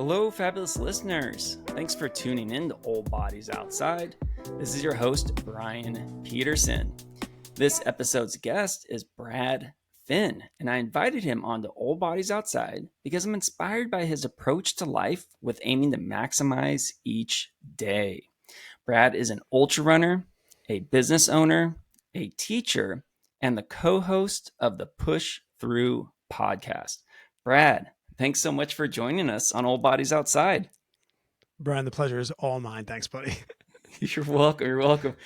Hello, fabulous listeners. Thanks for tuning in to Old Bodies Outside. This is your host, Brian Peterson. This episode's guest is Brad Finn, and I invited him onto Old Bodies Outside because I'm inspired by his approach to life with aiming to maximize each day. Brad is an ultra runner, a business owner, a teacher, and the co-host of the Push Through podcast. Brad, thanks so much for joining us on Old Bodies Outside. Brian, the pleasure is all mine. Thanks, buddy. You're welcome. You're welcome.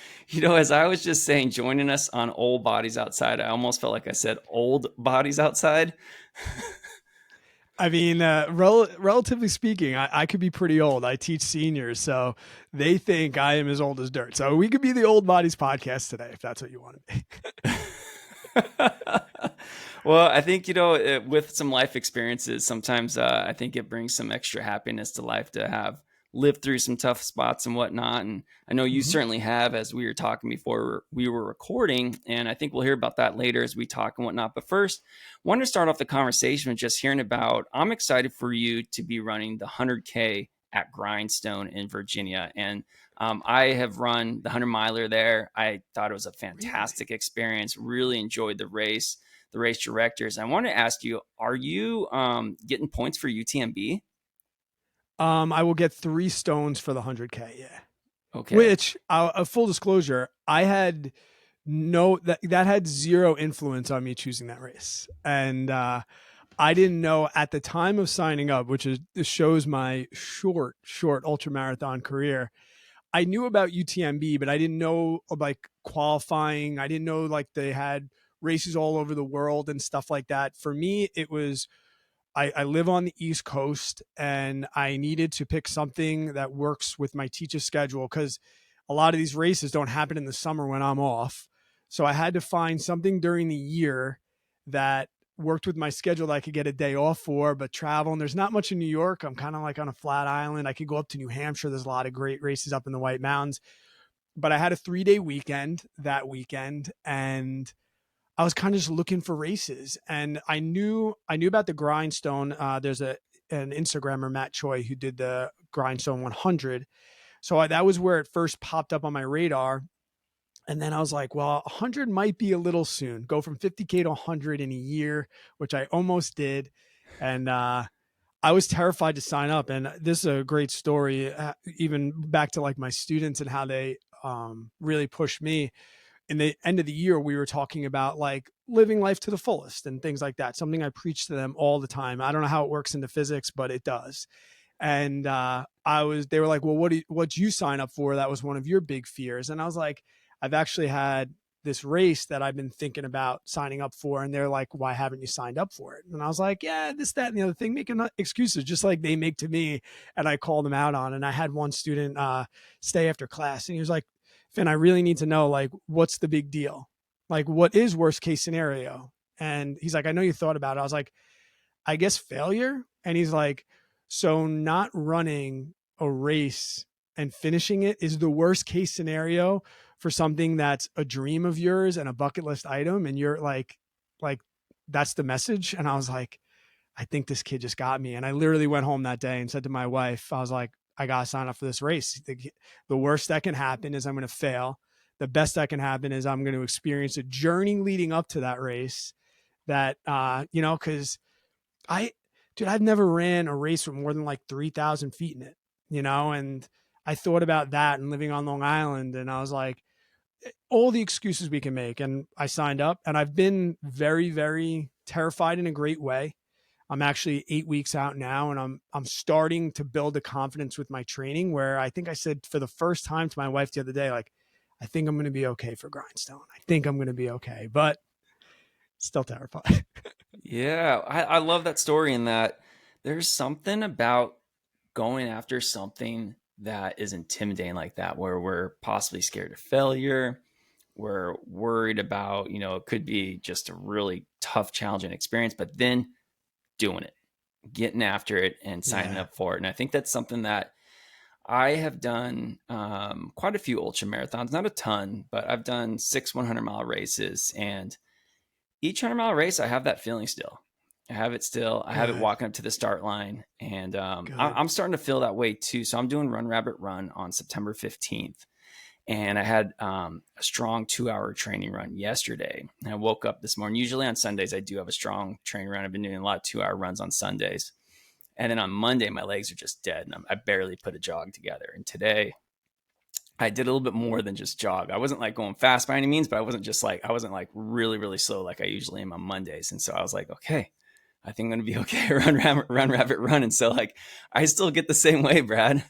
As I was just saying, joining us on Old Bodies Outside, I almost felt like I said Old Bodies Outside. I mean, relatively speaking, I could be pretty old. I teach seniors, so they think I am as old as dirt. So we could be the Old Bodies podcast today, if that's what you want to be. Well, I think, with some life experiences, sometimes I think it brings some extra happiness to life to have lived through some tough spots and whatnot. And I know you certainly have, as we were talking before we were recording. And I think we'll hear about that later as we talk and whatnot. But first, I wanted to start off the conversation with just hearing about, I'm excited for you to be running the 100K at Grindstone in Virginia. And I have run the 100-miler there. I thought it was a fantastic experience, really enjoyed the race directors. I want to ask you, are you getting points for UTMB? I will get 3 stones for the 100K. Yeah. Okay. Which, full disclosure, I had that had zero influence on me choosing that race. And I didn't know at the time of signing up, which shows my short ultra marathon career. I knew about UTMB, but I didn't know like qualifying. I didn't know like they had races all over the world and stuff like that. For me, it was, I live on the East Coast and I needed to pick something that works with my teacher schedule because a lot of these races don't happen in the summer when I'm off. So I had to find something during the year that worked with my schedule that I could get a day off for, but travel. And there's not much in New York. I'm kind of like on a flat island. I could go up to New Hampshire. There's a lot of great races up in the White Mountains. But I had a 3-day weekend that weekend, and I was kind of just looking for races, and I knew about the Grindstone. There's an Instagrammer, Matt Choi, who did the Grindstone 100. So that was where it first popped up on my radar. And then I was like, well, 100 might be a little soon. Go from 50K to 100 in a year, which I almost did. And I was terrified to sign up. And this is a great story, even back to like my students and how they really pushed me. In the end of the year, we were talking about like living life to the fullest and things like that. Something I preach to them all the time. I don't know how it works into physics, but it does. And they were like, well, what'd you sign up for? That was one of your big fears. And I was like, I've actually had this race that I've been thinking about signing up for. And they're like, why haven't you signed up for it? And I was like, yeah, this, that, and the other thing, making excuses just like they make to me. And I called them out on. And I had one student stay after class, and he was like, Finn, I really need to know, like, what's the big deal? Like, what is worst case scenario? And he's like, I know you thought about it. I was like, I guess failure. And he's like, so not running a race and finishing it is the worst case scenario for something that's a dream of yours and a bucket list item. And you're like, that's the message. And I was like, I think this kid just got me. And I literally went home that day and said to my wife, I was like, I got to sign up for this race. The worst that can happen is I'm going to fail. The best that can happen is I'm going to experience a journey leading up to that race that, cause I've never ran a race with more than like 3,000 feet in it, and I thought about that and living on Long Island. And I was like, all the excuses we can make. And I signed up, and I've been very, very terrified in a great way. I'm actually 8 weeks out now, and I'm starting to build a confidence with my training where I think I said for the first time to my wife the other day, like, I think I'm going to be okay for Grindstone. I think I'm going to be okay, but still terrified. Yeah, I love that story in that there's something about going after something that is intimidating like that, where we're possibly scared of failure. We're worried about, it could be just a really tough, challenging experience, but then doing it, getting after it and signing up for it. And I think that's something that I have done quite a few ultra marathons, not a ton, but I've done 6 100-mile races. And each 100-mile race, I have that feeling still. I have it still. I have it Good. walking up to the start line, and Good. I'm starting to feel that way too. So I'm doing Run Rabbit Run on September 15th, and I had a strong 2 hour training run yesterday. And I woke up this morning. Usually on Sundays I do have a strong training run. I've been doing a lot of 2 hour runs on Sundays, and then on Monday my legs are just dead, and I barely put a jog together. And today I did a little bit more than just jog. I wasn't like going fast by any means, but I wasn't like really, really slow like I usually am on Mondays. And so I was like, okay, I think I'm going to be okay. Run, rabbit, run. And so like, I still get the same way, Brad.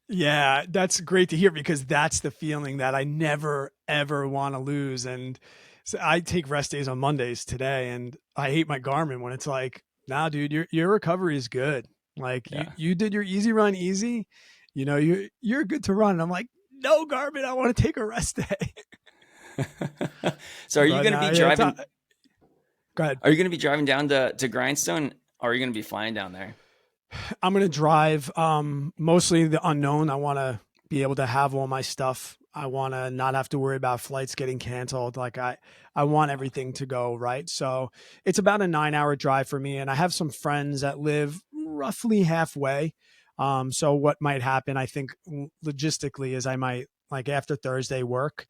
Yeah, that's great to hear because that's the feeling that I never ever want to lose. And so I take rest days on Mondays today, and I hate my Garmin when it's like, "Nah, dude, your recovery is good. Like Yeah. you did your easy run easy. You know, you're good to run." And I'm like, "No, Garmin, I want to take a rest day." So are you But going to no, be yeah, it's driving? go ahead. Are you going to be driving down to Grindstone, or are you going to be flying down there? I'm gonna drive mostly the unknown. I want to be able to have all my stuff. I want to not have to worry about flights getting canceled. Like I want everything to go right. So it's about a 9 hour drive for me, and I have some friends that live roughly halfway. So what might happen, I think, logistically, is I might like after Thursday work,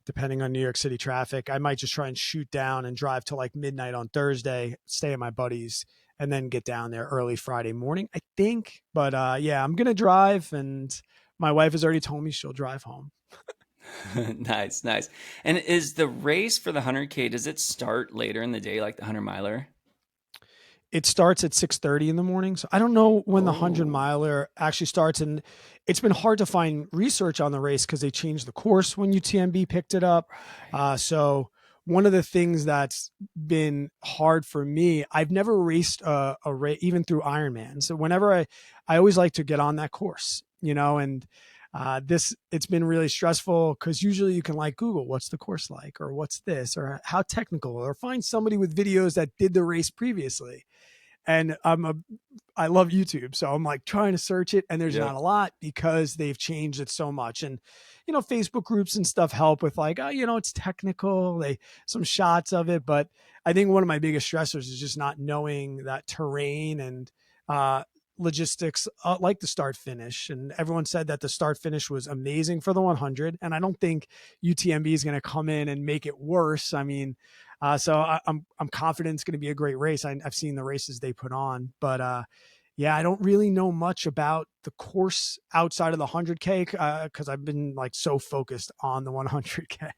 depending on New York City traffic, I might just try and shoot down and drive till like midnight on Thursday, stay at my buddies, and then get down there early Friday morning, I think. But yeah, I'm gonna drive, and my wife has already told me she'll drive home. Nice, nice. And is the race for the 100K, does it start later in the day, like the 100 miler? It starts at 6:30 in the morning, so I don't know when the 100 Oh, miler actually starts. And it's been hard to find research on the race because they changed the course when UTMB picked it up. right. So one of the things that's been hard for me, I've never raced a race even through Ironman. So whenever I always like to get on that course, you know, and this it's been really stressful because usually you can like Google what's the course like, or what's this, or how technical, or find somebody with videos that did the race previously. And I love YouTube, so I'm like trying to search it, and there's not Yep. a lot because they've changed it so much. And you know, Facebook groups and stuff help with like, oh, you know, it's technical, they some shots of it, but I think one of my biggest stressors is just not knowing that terrain and uh, logistics, like the start finish. And everyone said that the start finish was amazing for the 100, and I don't think UTMB is going to come in and make it worse. I mean, so I'm confident it's going to be a great race. I've seen the races they put on, but yeah, I don't really know much about the course outside of the 100K because I've been like so focused on the 100K.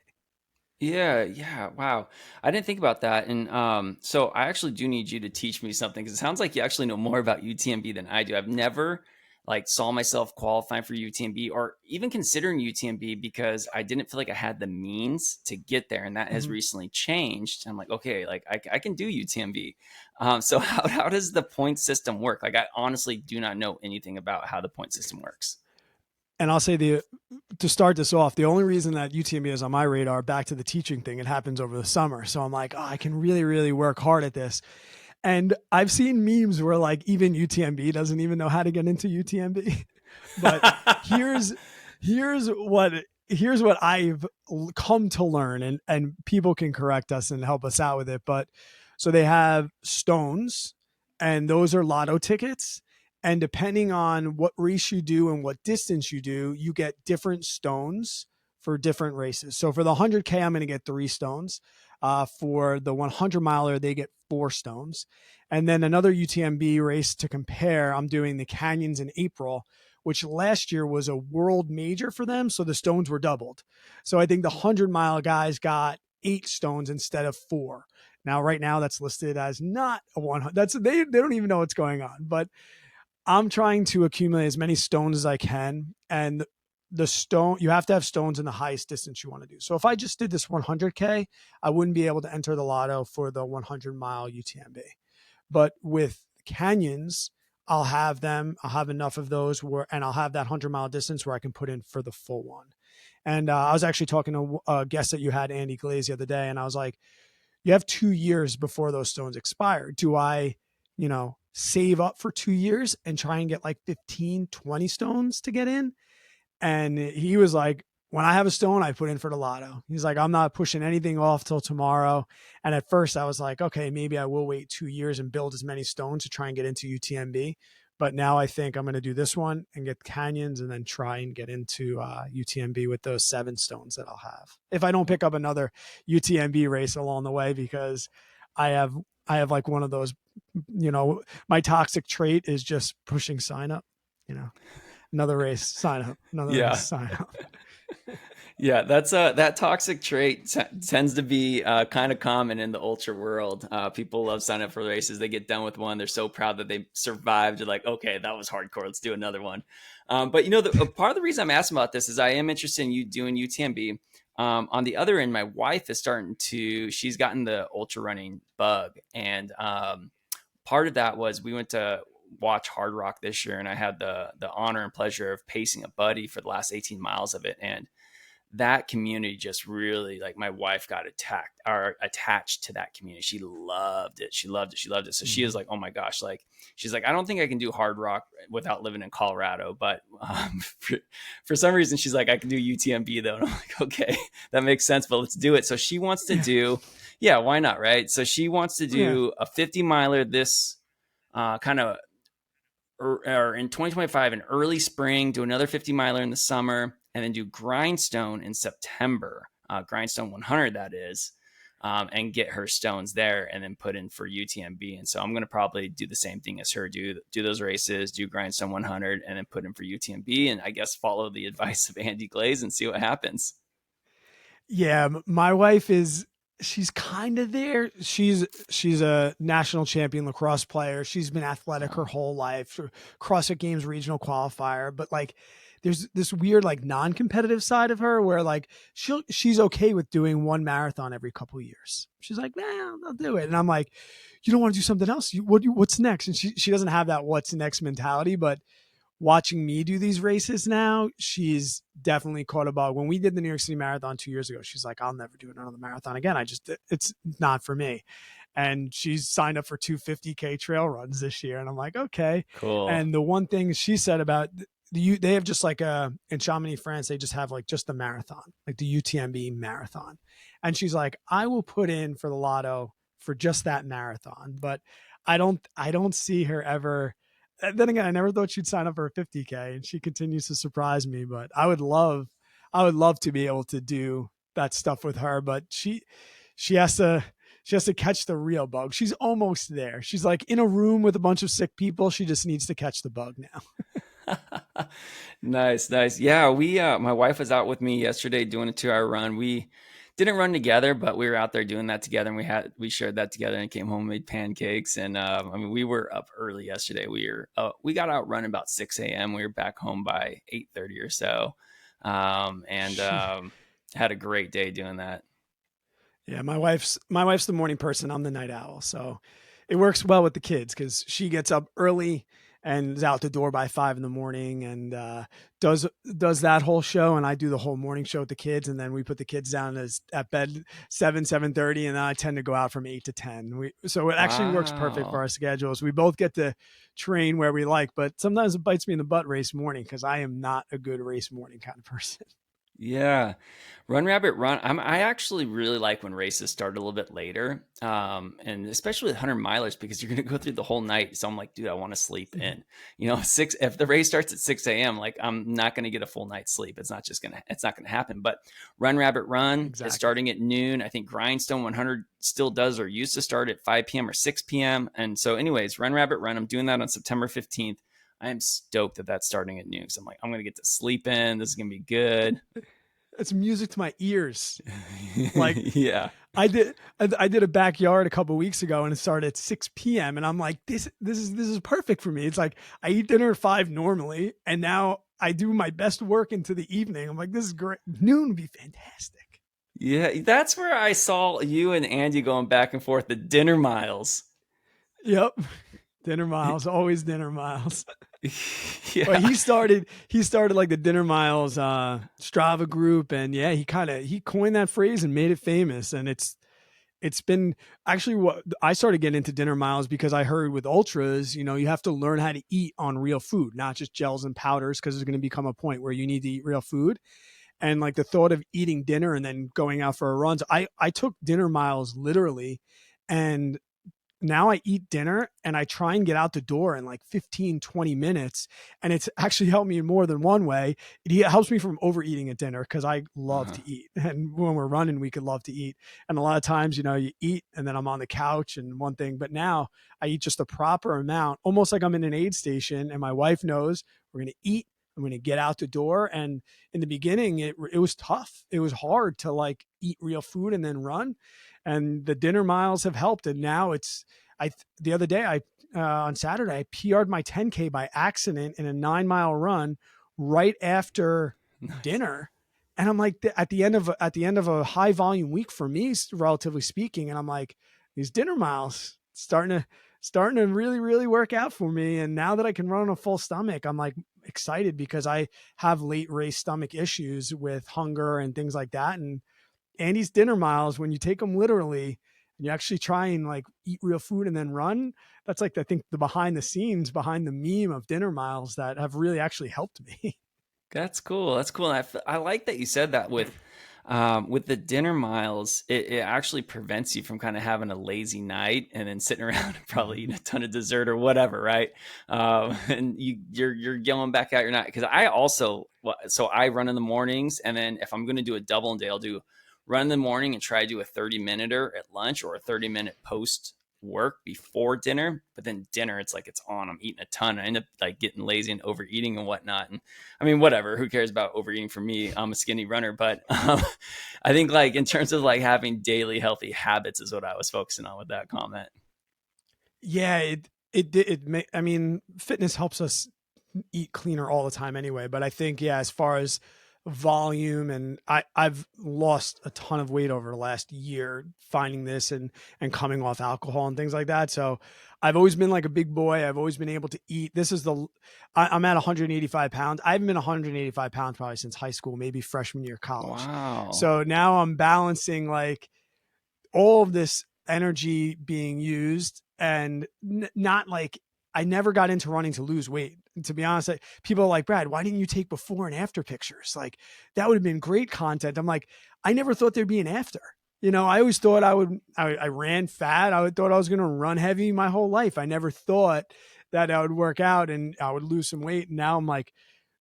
Yeah, yeah. Wow. I didn't think about that. And so I actually do need you to teach me something because it sounds like you actually know more about UTMB than I do. I've never like saw myself qualifying for UTMB or even considering UTMB because I didn't feel like I had the means to get there. And that has Mhm. recently changed. I'm like, okay, like I can do UTMB. So how does the point system work? Like I honestly do not know anything about how the point system works. And I'll say the to start this off, the only reason that UTMB is on my radar, back to the teaching thing, it happens over the summer. So I'm like, oh, I can really, really work hard at this. And I've seen memes where like even UTMB doesn't even know how to get into UTMB. But here's here's what here's what I've come to learn, and people can correct us and help us out with it. But so they have stones, and those are lotto tickets. And depending on what race you do and what distance you do, you get different stones for different races. So for the 100K, I'm going to get 3 stones. For the 100 miler, they get 4 stones. And then another UTMB race to compare, I'm doing the Canyons in April, which last year was a world major for them. So the stones were doubled. So I think the 100 mile guys got 8 stones instead of 4. Now, right now, that's listed as not a 100. They don't even know what's going on. But I'm trying to accumulate as many stones as I can. And the stone, you have to have stones in the highest distance you want to do. So if I just did this 100K, I wouldn't be able to enter the lotto for the 100-mile UTMB. But with canyons, I'll have them. I'll have enough of those and I'll have that 100-mile distance where I can put in for the full one. And I was actually talking to a guest that you had, Andy Glaze, the other day, and I was like, you have 2 years before those stones expire. Do I, save up for 2 years and try and get like 15, 20 stones to get in? And he was like, when I have a stone, I put in for the lotto. He's like, I'm not pushing anything off till tomorrow. And at first I was like, okay, maybe I will wait 2 years and build as many stones to try and get into UTMB. But now I think I'm going to do this one and get canyons and then try and get into UTMB with those 7 stones that I'll have. If I don't pick up another UTMB race along the way, because I have I have like one of those, my toxic trait is just pushing sign up, you know, another race, sign up, another race, Yeah. sign up. Yeah, that's that toxic trait tends to be kind of common in the ultra world. People love signing up for races. They get done with one, they're so proud that they survived. They're like, okay, that was hardcore. Let's do another one. But part of the reason I'm asking about this is I am interested in you doing UTMB. On the other end, my wife is starting to. She's gotten the ultra running bug, and part of that was we went to watch Hard Rock this year, and I had the honor and pleasure of pacing a buddy for the last 18 miles of it, and that community just really, like, my wife got attacked or attached to that community. She loved it. She loved it. She loved it. So she is like, oh my gosh, like, she's like, I don't think I can do Hard Rock without living in Colorado, but for some reason she's like, I can do UTMB though. And I'm like, okay, that makes sense, but let's do it. So she wants to do, yeah, why not? Right. So she wants to Yeah. do a 50 miler this kind of, or in 2025 in early spring, do another 50 miler in the summer, and then do Grindstone in September, Grindstone 100 that is, and get her stones there, and then put in for UTMB. And so I'm going to probably do the same thing as her, do those races, do Grindstone 100, and then put in for UTMB, and I guess follow the advice of Andy Glaze and see what happens. Yeah, my wife is, she's kind of there. She's a national champion lacrosse player. She's been athletic her whole life. CrossFit Games regional qualifier, but like there's this weird like non-competitive side of her where like she's okay with doing one marathon every couple of years. She's like, "Man, I'll do it." And I'm like, "You don't want to do something else? What's next?" And she doesn't have that what's next mentality, but watching me do these races now, she's definitely caught a bug. When we did the New York City Marathon 2 years ago, she's like, I'll never do another marathon again. It's not for me. And she's signed up for 250K trail runs this year. And I'm like, okay. Cool. And the one thing she said about they have just like in Chamonix, France, they just have like just the marathon, like the UTMB marathon. And she's like, I will put in for the lotto for just that marathon. But I don't see her ever. Then again, I never thought she'd sign up for a 50K, and she continues to surprise me. But I would love to be able to do that stuff with her. But she has to she has to catch the real bug. She's almost there. She's like in a room with a bunch of sick people. She just needs to catch the bug now. Nice, nice. Yeah, we my wife was out with me yesterday doing a 2 hour run. We didn't run together, but we were out there doing that together, and we shared that together, and came home and made pancakes. And I mean, we were up early yesterday. We got out run about 6 a.m. We were back home by 8:30 or so, and had a great day doing that. Yeah, my wife's the morning person. I'm the night owl, so it works well with the kids because she gets up early and is out the door by 5 in the morning and does that whole show, and I do the whole morning show with the kids, and then we put the kids down at bed 7:30, and then I tend to go out from 8 to 10. So it actually works perfect for Wow. our schedules. We both get to train where we like, but sometimes it bites me in the butt race morning because I am not a good race morning kind of person. Yeah. Run Rabbit Run. I actually really like when races start a little bit later. And especially with 100 milers, because you're going to go through the whole night. So I'm like, dude, I want to sleep in, if the race starts at 6 a.m., like, I'm not going to get a full night's sleep. It's not going to happen. But Run Rabbit Run is Exactly. starting at noon. I think Grindstone 100 still does, or used to start at 5 p.m. or 6 p.m. And so anyways, Run Rabbit Run, I'm doing that on September 15th. I am stoked that that's starting at noon. So I'm like, I'm going to get to sleep in. This is going to be good. It's music to my ears. Like Yeah. I did a backyard a couple weeks ago and it started at 6 p.m. and I'm like, this is perfect for me. It's like I eat dinner at 5 normally, and now I do my best work into the evening. I'm like, this is great. Noon would be fantastic. Yeah. That's where I saw you and Andy going back and forth, the dinner miles. Yep. Dinner miles, always dinner miles. But Yeah. he started like the Dinner Miles Strava group, and yeah, he coined that phrase and made it famous. And it's been actually what I started getting into Dinner Miles because I heard with ultras, you have to learn how to eat on real food, not just gels and powders, because there's going to become a point where you need to eat real food. And like the thought of eating dinner and then going out for a run. So I took dinner miles literally. And now I eat dinner and I try and get out the door in like 15, 20 minutes. And it's actually helped me in more than one way. It helps me from overeating at dinner because I love Uh-huh. to eat. And when we're running, we could love to eat. And a lot of times, you eat and then I'm on the couch and one thing. But now I eat just the proper amount, almost like I'm in an aid station. And my wife knows we're going to eat. I'm going to get out the door. And in the beginning, it was tough. It was hard to like eat real food and then run. And the dinner miles have helped. And now the other day on Saturday I PR'd my 10K by accident in a 9 mile run right after Nice. dinner. And I'm like, at the end of a high volume week for me, relatively speaking, and I'm like, these dinner miles starting to really really work out for me. And now that I can run on a full stomach, I'm like excited because I have late race stomach issues with hunger and things like that. And Andy's dinner miles, when you take them literally and you actually try and like eat real food and then run, that's like, I think, the behind the scenes behind the meme of dinner miles that have really actually helped me. That's cool. That's cool. I like that you said that with the dinner miles, it actually prevents you from kind of having a lazy night and then sitting around and probably eating a ton of dessert or whatever, right? And you're going back out your night because I also so I run in the mornings, and then if I'm going to do a double day, I'll do run in the morning and try to do a 30-minute at lunch or a 30-minute post work before dinner. But then dinner, it's like it's on. I'm eating a ton. I end up like getting lazy and overeating and whatnot. And I mean, whatever. Who cares about overeating? For me, I'm a skinny runner, but I think like in terms of like having daily healthy habits is what I was focusing on with that comment. Yeah, I mean, fitness helps us eat cleaner all the time anyway. But I think, yeah, as far as volume, and I've lost a ton of weight over the last year finding this and coming off alcohol and things like that. So I've always been like a big boy. I've always been able to eat. I'm at 185 pounds. I haven't been 185 pounds probably since high school, maybe freshman year of college. Wow. So now I'm balancing like all of this energy being used and not like, I never got into running to lose weight. And to be honest, people are like, Brad, why didn't you take before and after pictures? Like that would have been great content. I'm like, I never thought there'd be an after. I always thought I ran fat. Thought I was going to run heavy my whole life. I never thought that I would work out and I would lose some weight. And now I'm like,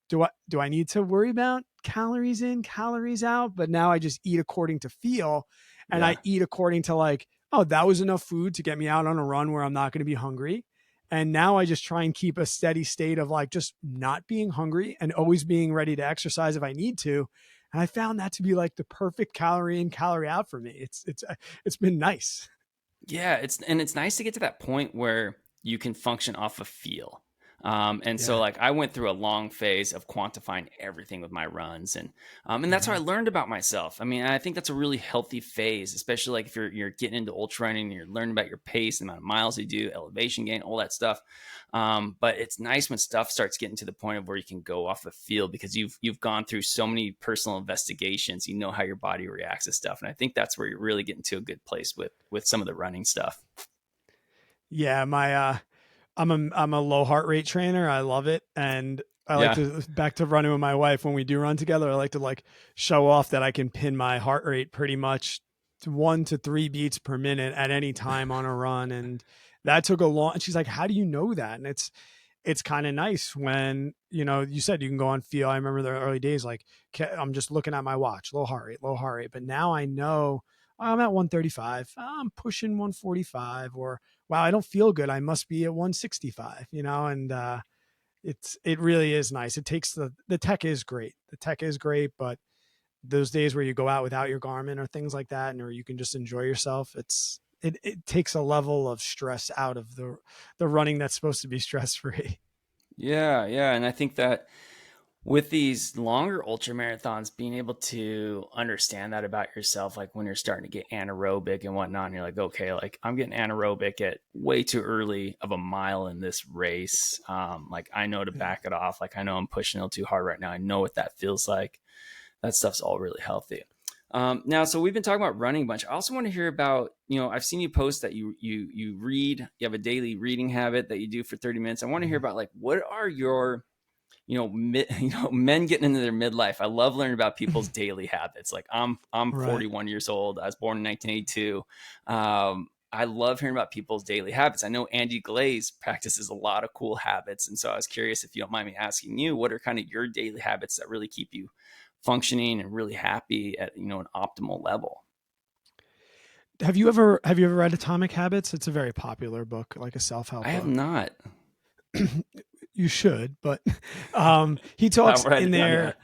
do I need to worry about calories in, calories out? But now I just eat according to feel, and Yeah. I eat according to like, oh, that was enough food to get me out on a run where I'm not going to be hungry. And now I just try and keep a steady state of like just not being hungry and always being ready to exercise if I need to. And I found that to be like the perfect calorie in, calorie out for me. It's been nice. Yeah, it's nice to get to that point where you can function off of feel. And so Yeah. like I went through a long phase of quantifying everything with my runs, and that's how I Mhm. learned about myself. I mean, I think that's a really healthy phase, especially like if you're getting into ultra running and you're learning about your pace, the amount of miles you do, elevation gain, all that stuff. But it's nice when stuff starts getting to the point of where you can go off of feel because you've gone through so many personal investigations. You know how your body reacts to stuff, and I think that's where you're really getting to a good place with some of the running stuff. Yeah, I'm a low heart rate trainer. I love it. And I like Yeah. to, back to running with my wife, when we do run together, I like to like show off that I can pin my heart rate pretty much to 1 to 3 beats per minute at any time on a run. And that took a long, and she's like, how do you know that? And it's kind of nice when, you said you can go on feel. I remember the early days, like I'm just looking at my watch, low heart rate, low heart rate. But now I know, I'm at 135, I'm pushing 145, or wow, I don't feel good, I must be at 165, and it really is nice. It takes the tech is great. The tech is great, but those days where you go out without your Garmin or things like that, and or you can just enjoy yourself, it takes a level of stress out of the running that's supposed to be stress free. Yeah, yeah, and I think that with these longer ultra marathons, being able to understand that about yourself, like when you're starting to get anaerobic and whatnot, and you're like, okay, like I'm getting anaerobic at way too early of a mile in this race. Like I know to Yeah. back it off. Like I know I'm pushing a little too hard right now. I know what that feels like. That stuff's all really healthy. Now, so we've been talking about running a bunch. I also want to hear about, I've seen you post that you read, you have a daily reading habit that you do for 30 minutes. I want to hear Mhm. about like what are your men getting into their midlife. I love learning about people's daily habits. Like I'm Right. 41 years old. I was born in 1982. I love hearing about people's daily habits. I know Andy Glaze practices a lot of cool habits, and so I was curious, if you don't mind me asking you, what are kind of your daily habits that really keep you functioning and really happy at an optimal level? Have you ever read Atomic Habits? It's a very popular book, like a I self-help have book. not. You should, but he I'll talks write in it down. Yeah. there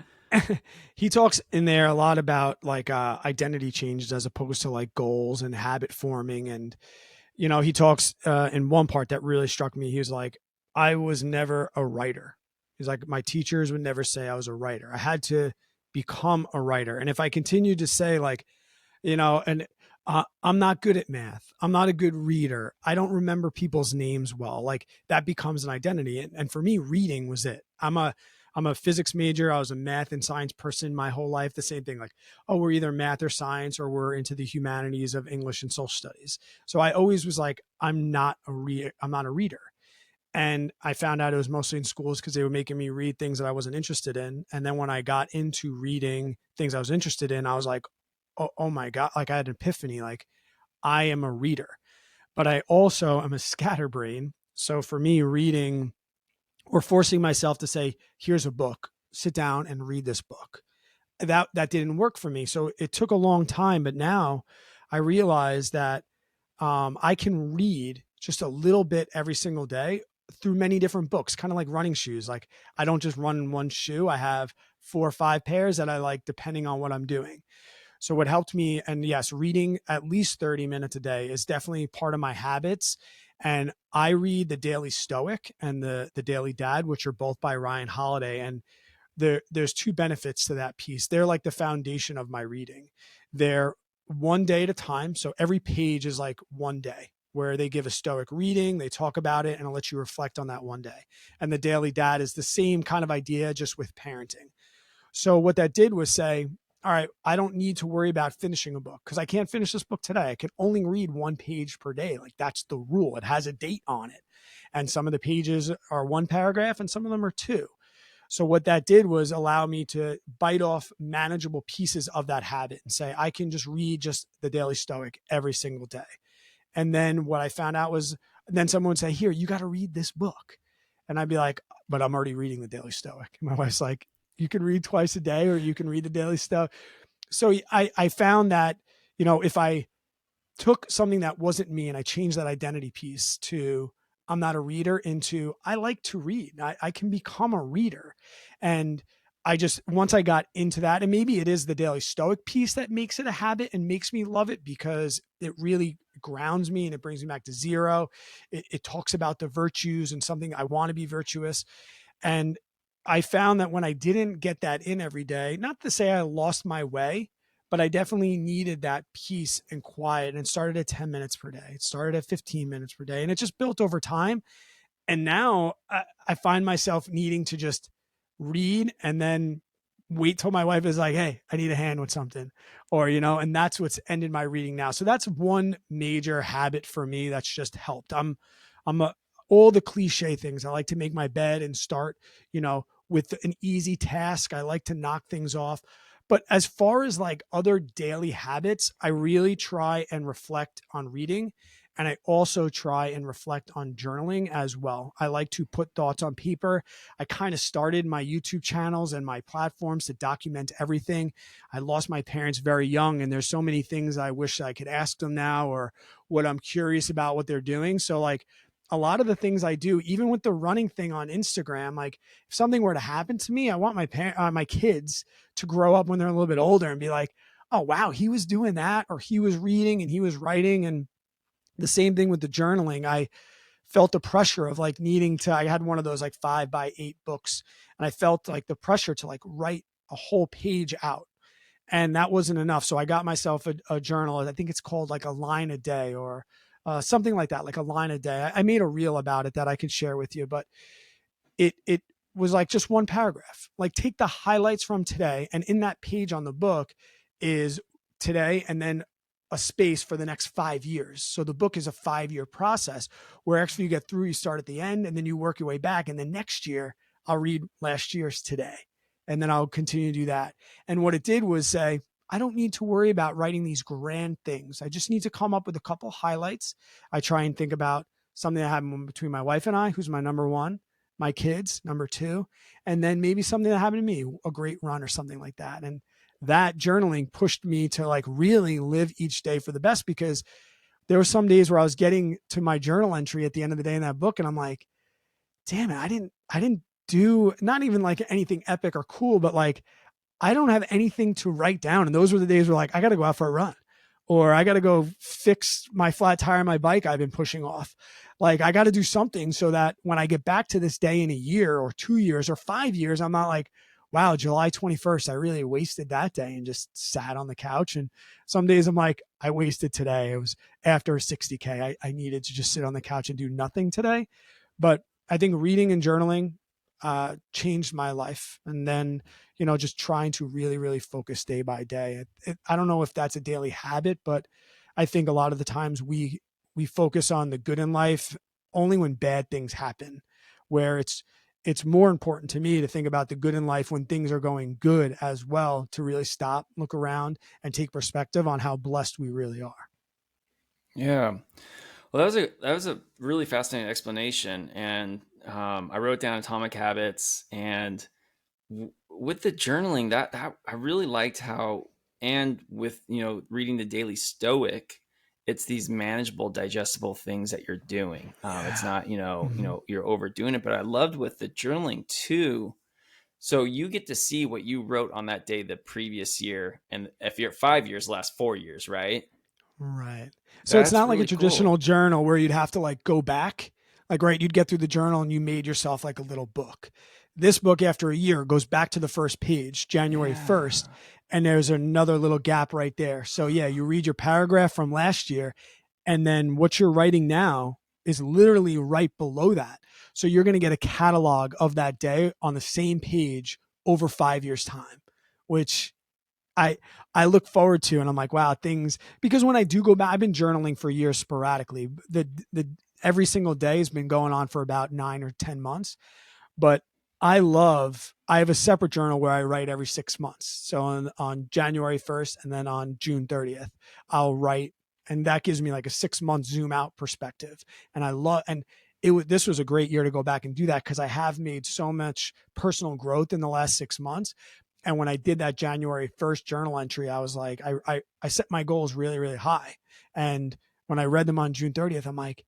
he talks in there a lot about like identity changes as opposed to like goals and habit forming. And he talks in one part that really struck me. He was like, I was never a writer. He's like, my teachers would never say I was a writer. I had to become a writer. And if I continued to say like, and I'm not good at math. I'm not a good reader. I don't remember people's names well. Like that becomes an identity. And for me, reading was it. I'm a physics major. I was a math and science person my whole life. The same thing, like, oh, we're either math or science, or we're into the humanities of English and social studies. So I always was like, I'm not a reader. And I found out it was mostly in schools because they were making me read things that I wasn't interested in. And then when I got into reading things I was interested in, I was like, oh my God, like I had an epiphany, like I am a reader, but I also am a scatterbrain. So for me, reading or forcing myself to say, here's a book, sit down and read this book, that didn't work for me. So it took a long time, but now I realize that I can read just a little bit every single day through many different books, kind of like running shoes. Like I don't just run in one shoe. I have 4 or 5 pairs that I like depending on what I'm doing. So what helped me, and yes, reading at least 30 minutes a day is definitely part of my habits. And I read the Daily Stoic and the Daily Dad, which are both by Ryan Holiday. And there's two benefits to that piece. They're like the foundation of my reading. They're one day at a time. So every page is like one day where they give a Stoic reading, they talk about it, and I'll let you reflect on that one day. And the Daily Dad is the same kind of idea, just with parenting. So what that did was say, all right, I don't need to worry about finishing a book because I can't finish this book today. I can only read one page per day. Like that's the rule. It has a date on it. And some of the pages are one paragraph and some of them are two. So what that did was allow me to bite off manageable pieces of that habit and say, I can just read just the Daily Stoic every single day. And then what I found out was, then someone would say, here, you got to read this book. And I'd be like, but I'm already reading the Daily Stoic. And my wife's like, you can read twice a day or you can read the Daily Stoic. So I found that, if I took something that wasn't me and I changed that identity piece to I'm not a reader into I like to read. I can become a reader. And I just, once I got into that, and maybe it is the Daily Stoic piece that makes it a habit and makes me love it because it really grounds me and it brings me back to zero. It talks about the virtues and something I want to be virtuous. And I found that when I didn't get that in every day, not to say I lost my way, but I definitely needed that peace and quiet. And it started at 10 minutes per day. It started at 15 minutes per day. And it just built over time. And now I find myself needing to just read and then wait till my wife is like, hey, I need a hand with something. Or, and that's what's ended my reading now. So that's one major habit for me that's just helped. I'm all the cliche things. I like to make my bed and start, with an easy task. I like to knock things off. But as far as like other daily habits, I really try and reflect on reading. And I also try and reflect on journaling as well. I like to put thoughts on paper. I kind of started my YouTube channels and my platforms to document everything. I lost my parents very young, and there's so many things I wish I could ask them now, or what I'm curious about what they're doing. So, like, a lot of the things I do, even with the running thing on Instagram, like if something were to happen to me, I want my kids to grow up when they're a little bit older and be like, oh wow, he was doing that, or he was reading and he was writing. And the same thing with the journaling. I felt the pressure of like needing to, I had one of those like 5x8 books, and I felt like the pressure to like write a whole page out. And that wasn't enough. So I got myself a journal. I think it's called like a line a day, or something like that, like a line a day. I made a reel about it that I could share with you, but it was like just one paragraph. Like take the highlights from today, and in that page on the book is today, and then a space for the next 5 years. So the book is a 5-year process where actually you get through, you start at the end and then you work your way back. And then next year I'll read last year's today, and then I'll continue to do that. And what it did was say, I don't need to worry about writing these grand things. I just need to come up with a couple highlights. I try and think about something that happened between my wife and I, who's my number one, my kids, number two, and then maybe something that happened to me, a great run or something like that. And that journaling pushed me to like really live each day for the best, because there were some days where I was getting to my journal entry at the end of the day in that book, and I'm like, damn it, I didn't do not even like anything epic or cool, but like I don't have anything to write down. And those were the days where like, I got to go out for a run, or I got to go fix my flat tire on my bike I've been pushing off. Like I got to do something so that when I get back to this day in a year or 2 years or 5 years, I'm not like, wow, July 21st, I really wasted that day and just sat on the couch. And some days I'm like, I wasted today. It was after 60K. I needed to just sit on the couch and do nothing today. But I think reading and journaling changed my life. And then, just trying to really, really focus day by day. I don't know if that's a daily habit, but I think a lot of the times we focus on the good in life only when bad things happen, where it's more important to me to think about the good in life when things are going good as well, to really stop, look around, and take perspective on how blessed we really are. Yeah. Well, that was a really fascinating explanation, and I wrote down Atomic Habits, and with the journaling, that I really liked how, and with reading the Daily Stoic, it's these manageable, digestible things that you're doing. It's Yeah. not Mm-hmm. you're overdoing it. But I loved with the journaling too. So you get to see what you wrote on that day the previous year, and if you're 5 years, last 4 years, right? Right. So it's That's not like a really traditional cool. journal where you'd have to like go back. Like, right, you'd get through the journal and you made yourself like a little book. This book, after a year, goes back to the first page, January Yeah. 1st, and there's another little gap right there. So, yeah, you read your paragraph from last year, and then what you're writing now is literally right below that. So, you're going to get a catalog of that day on the same page over 5 years' time, which I I look forward to, and I'm like, wow, things, because when I do go back, I've been journaling for years sporadically. The every single day has been going on for about 9 or 10 months, but I have a separate journal where I write every 6 months. So on January 1st and then on June 30th, I'll write, and that gives me like a 6 month zoom out perspective. And I love, and this was a great year to go back and do that, because I have made so much personal growth in the last 6 months. And when I did that January 1st journal entry, I was like, I set my goals really, really high. And when I read them on June 30th, I'm like,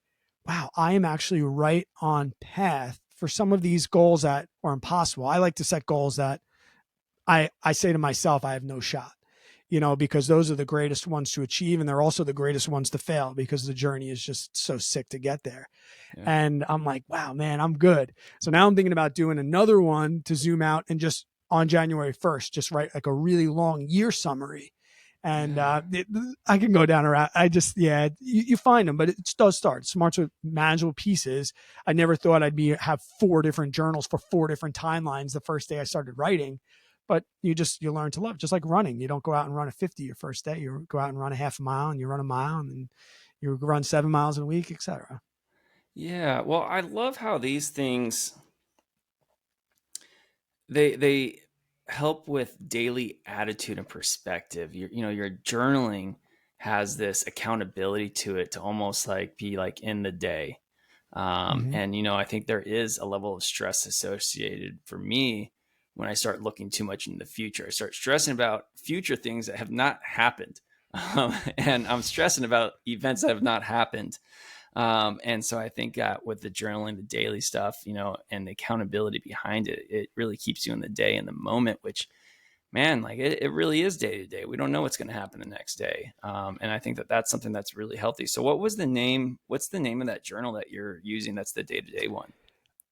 wow, I am actually right on path for some of these goals that are impossible. I like to set goals that I say to myself, I have no shot, because those are the greatest ones to achieve. And they're also the greatest ones to fail, because the journey is just so sick to get there. Yeah. And I'm like, wow, man, I'm good. So now I'm thinking about doing another one to zoom out and just on January 1st, just write like a really long year summary. And Yeah. I can go down around. Yeah, you find them, but it does start. Smarts with manageable pieces. I never thought have 4 different journals for 4 different timelines the first day I started writing, but you learn to love, just like running. You don't go out and run a 50 your first day. You go out and run a half a mile, and you run a mile, and then you run 7 miles in a week, etc. Yeah. Well, I love how these things they help with daily attitude and perspective. Your journaling has this accountability to it, to almost like be like in the day. Mm-hmm. And I think there is a level of stress associated for me when I start looking too much into the future. I start stressing about future things that have not happened. And I'm stressing about events that have not happened. And so I think with the journaling, the daily stuff, and the accountability behind it, it really keeps you in the day, in the moment, which, man, like it really is day to day. We don't know what's going to happen the next day. And I think that that's something that's really healthy. So what's the name of that journal that you're using? That's the day to day one.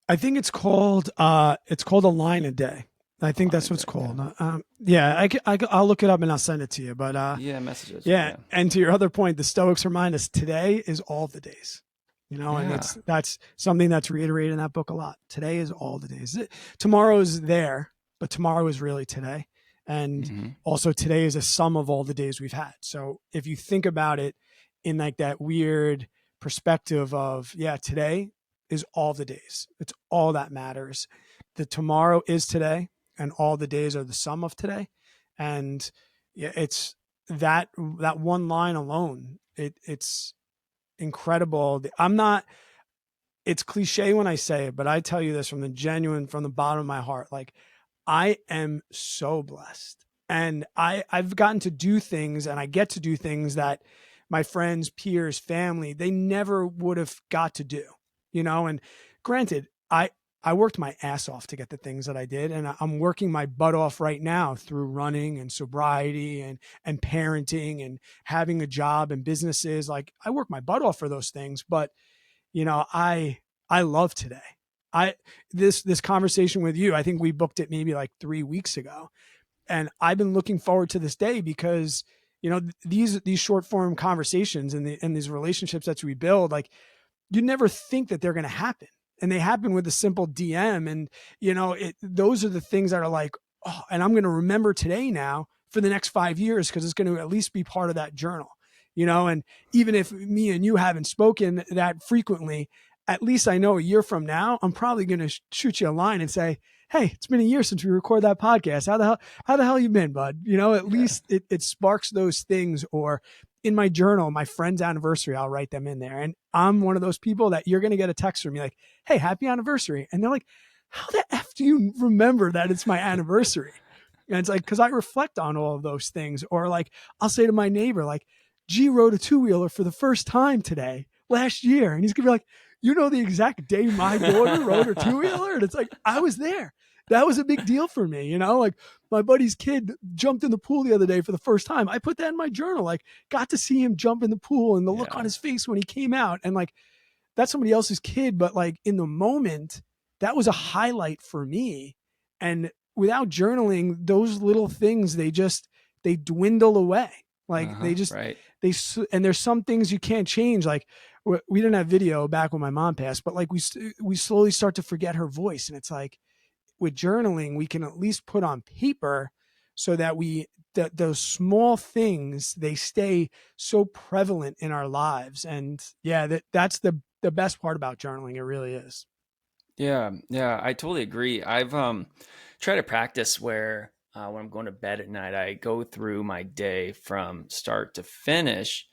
I think it's called a line a day. I A think line that's a what's day. Okay. called. Yeah, I'll look it up and I'll send it to you. But Yeah. Messages. yeah. Yeah. And to your other point, the Stoics remind us today is all the days. And Yeah. that's something that's reiterated in that book a lot. Today is all the days. Tomorrow is there, but tomorrow is really today. And Hmm. also today is a sum of all the days we've had. So if you think about it in like that weird perspective of, yeah, today is all the days. It's all that matters. the tomorrow is today, and all the days are the sum of today. And yeah, it's that one line alone. It's incredible. I'm not. It's cliche when I say it, but I tell you this from the bottom of my heart. Like, I am so blessed. And I've gotten to do things, and I get to do things that my friends, peers, family, they never would have got to do, you know? And granted, I worked my ass off to get the things that I did. And I'm working my butt off right now through running and sobriety and parenting and having a job and businesses. Like, I work my butt off for those things, but you know, I love today. I this conversation with you, I think we booked it maybe like 3 weeks ago, and I've been looking forward to this day because you know these short form conversations and these relationships that we build, like you never think that they're going to happen, and they happen with a simple DM, and you know those are the things that are like, oh, and I'm going to remember today now for the next 5 years because it's going to at least be part of that journal, you know. And even if me and you haven't spoken that frequently, at least I know a year from now I'm probably going to shoot you a line and say, hey, it's been a year since we recorded that podcast. How the hell you been, bud? You know, at Yeah. least it sparks those things. Or in my journal, my friend's anniversary, I'll write them in there. And I'm one of those people that you're going to get a text from me like, hey, happy anniversary. And they're like, how the F do you remember that it's my anniversary? And it's like, because I reflect on all of those things. Or like, I'll say to my neighbor, like, G rode a two-wheeler for the first time today, last year. And he's going to be like, you know the exact day my daughter rode her two-wheeler? And it's like, I was there. That was a big deal for me, you know? Like, my buddy's kid jumped in the pool the other day for the first time. I put that in my journal. Like, got to see him jump in the pool and the look on Yeah. his face when he came out. And like, that's somebody else's kid, but like in the moment, that was a highlight for me. And without journaling, those little things, they dwindle away. Like Uh-huh. Right. and there's some things you can't change. Like we didn't have video back when my mom passed, but like we slowly start to forget her voice. And it's like with journaling, we can at least put on paper so that that those small things, they stay so prevalent in our lives. And yeah, that's the best part about journaling. It really is. Yeah, yeah, I totally agree. I've tried to practice where when I'm going to bed at night, I go through my day from start to finish,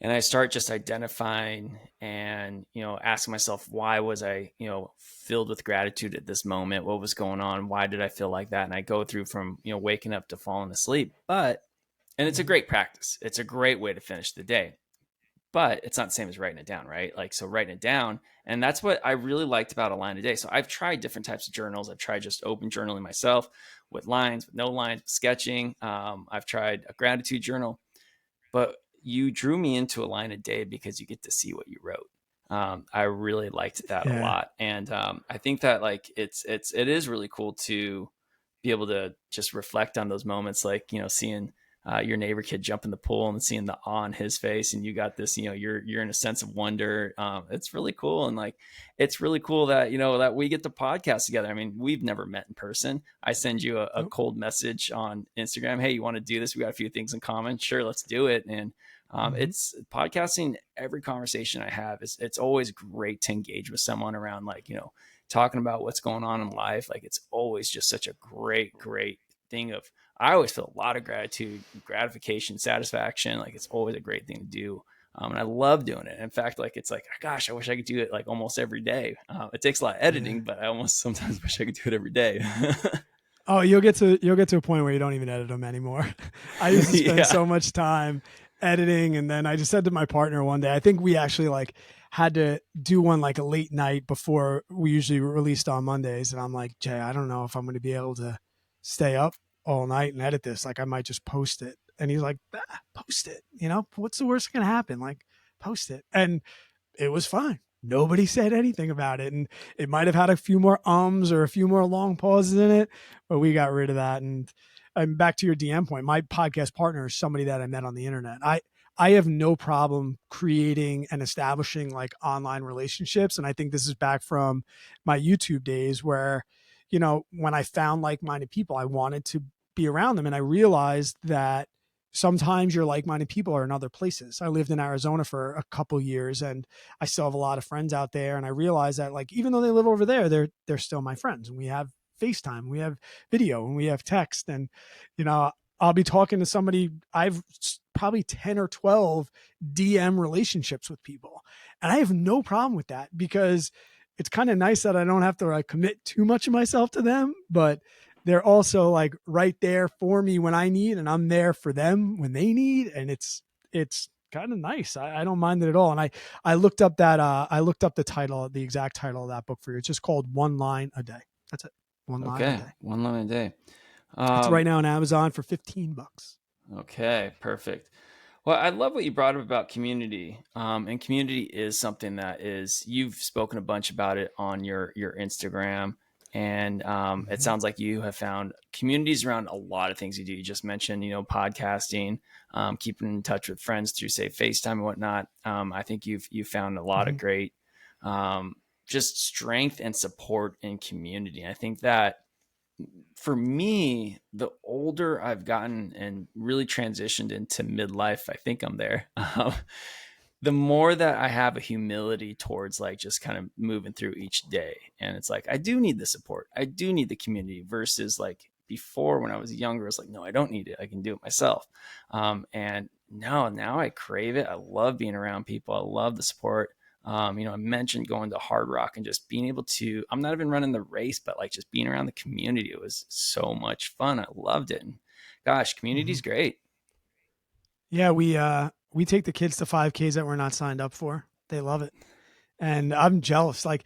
and I start just identifying and asking myself, why was I filled with gratitude at this moment? What was going on? Why did I feel like that? And I go through from waking up to falling asleep. And it's a Mhm. great practice. It's a great way to finish the day, but it's not the same as writing it down, right? Like, so writing it down. And that's what I really liked about a line a day. So I've tried different types of journals. I've tried just open journaling myself with lines, with no lines, sketching. I've tried a gratitude journal, but you drew me into a line a day because you get to see what you wrote. I really liked that a Yeah. lot. And I think that like it is really cool to be able to just reflect on those moments, like, seeing your neighbor kid jump in the pool and seeing the awe on his face, and you got this, you're in a sense of wonder. It's really cool, and like it's really cool that that we get to podcast together. I mean, we've never met in person. I send you a Nope. cold message on Instagram. Hey, you want to do this? We got a few things in common. Sure, let's do it. And Mhm. it's podcasting. Every conversation I have is it's always great to engage with someone around, like, talking about what's going on in life. Like, it's always just such a great thing of, I always feel a lot of gratitude, gratification, satisfaction. Like, it's always a great thing to do. And I love doing it. In fact, like, it's like, gosh, I wish I could do it like almost every day. It takes a lot of Yeah. editing, but I almost sometimes wish I could do it every day. Oh, you'll get to a point where you don't even edit them anymore. I used to spend Yeah. so much time editing, and then I just said to my partner one day, I think we actually like had to do one like a late night before we usually released on Mondays, and I'm like, Jay, I don't know if I'm going to be able to stay up all night and edit this. Like, I might just post it. And he's like, post it. You know, what's the worst going to happen? Like, post it. And it was fine. Nobody said anything about it. And it might have had a few more ums or a few more long pauses in it, but we got rid of that. And back to your DM point, my podcast partner is somebody that I met on the internet. I have no problem creating and establishing like online relationships. And I think this is back from my YouTube days where, when I found like minded people, I wanted to be around them. And I realized that sometimes your like-minded people are in other places. I lived in Arizona for a couple years, and I still have a lot of friends out there. And I realize that, like, even though they live over there, they're still my friends. And we have FaceTime, we have video, and we have text. And you know, I'll be talking to somebody. I've probably 10 or 12 DM relationships with people, and I have no problem with that because it's kind of nice that I don't have to like commit too much of myself to them, but they're also like right there for me when I need, and I'm there for them when they need. And it's kind of nice. I don't mind it at all. And I looked up that, I looked up the title, the exact title of that book for you. It's just called One Line a Day. That's it. One line a Okay, day. one line a day. It's right Um, now on Amazon for $15. okay, perfect. Well, I love what you brought up about community. And community is something that is, you've spoken a bunch about it on your Instagram. And it Mm-hmm. sounds like you have found communities around a lot of things you do. You just mentioned, podcasting, keeping in touch with friends through, say, FaceTime and whatnot. I think you've found a lot of Mm-hmm. great um, just strength and support in community. I think that for me, the older I've gotten and really transitioned into midlife, I think I'm there. The more that I have a humility towards like just kind of moving through each day. And it's like, I do need the support. I do need the community versus like before when I was younger, it's like, no, I don't need it. I can do it myself. And now I crave it. I love being around people. I love the support. I mentioned going to Hard Rock and just being able to, I'm not even running the race, but like just being around the community. It was so much fun. I loved it. And gosh, Mm-hmm. community's great. Yeah, we take the kids to 5Ks that we're not signed up for. They love it. And I'm jealous. Like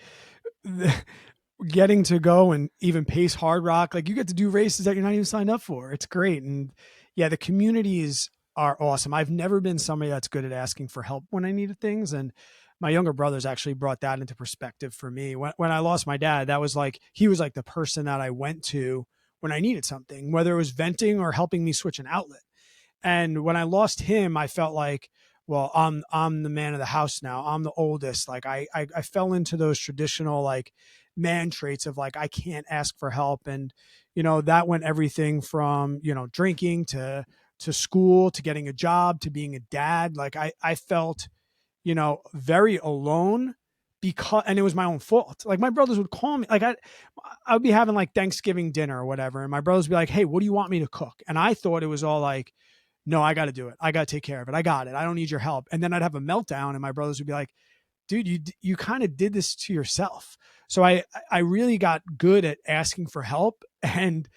getting to go and even pace Hard Rock, like you get to do races that you're not even signed up for. It's great. And yeah, the communities are awesome. I've never been somebody that's good at asking for help when I needed things. And my younger brothers actually brought that into perspective for me. When I lost my dad, that was like, he was like the person that I went to when I needed something, whether it was venting or helping me switch an outlet. And when I lost him, I felt like, well, I'm the man of the house now. I'm the oldest. Like I fell into those traditional like man traits of like I can't ask for help. And that went everything from drinking to school to getting a job to being a dad. Like I felt very alone because, and it was my own fault. Like my brothers would call me, like I would be having like Thanksgiving dinner or whatever, and my brothers would be like, "Hey, what do you want me to cook?" And I thought it was all like, "No, I got to do it. I got to take care of it. I got it. I don't need your help." And then I'd have a meltdown, and my brothers would be like, "Dude, you kind of did this to yourself." So I really got good at asking for help, and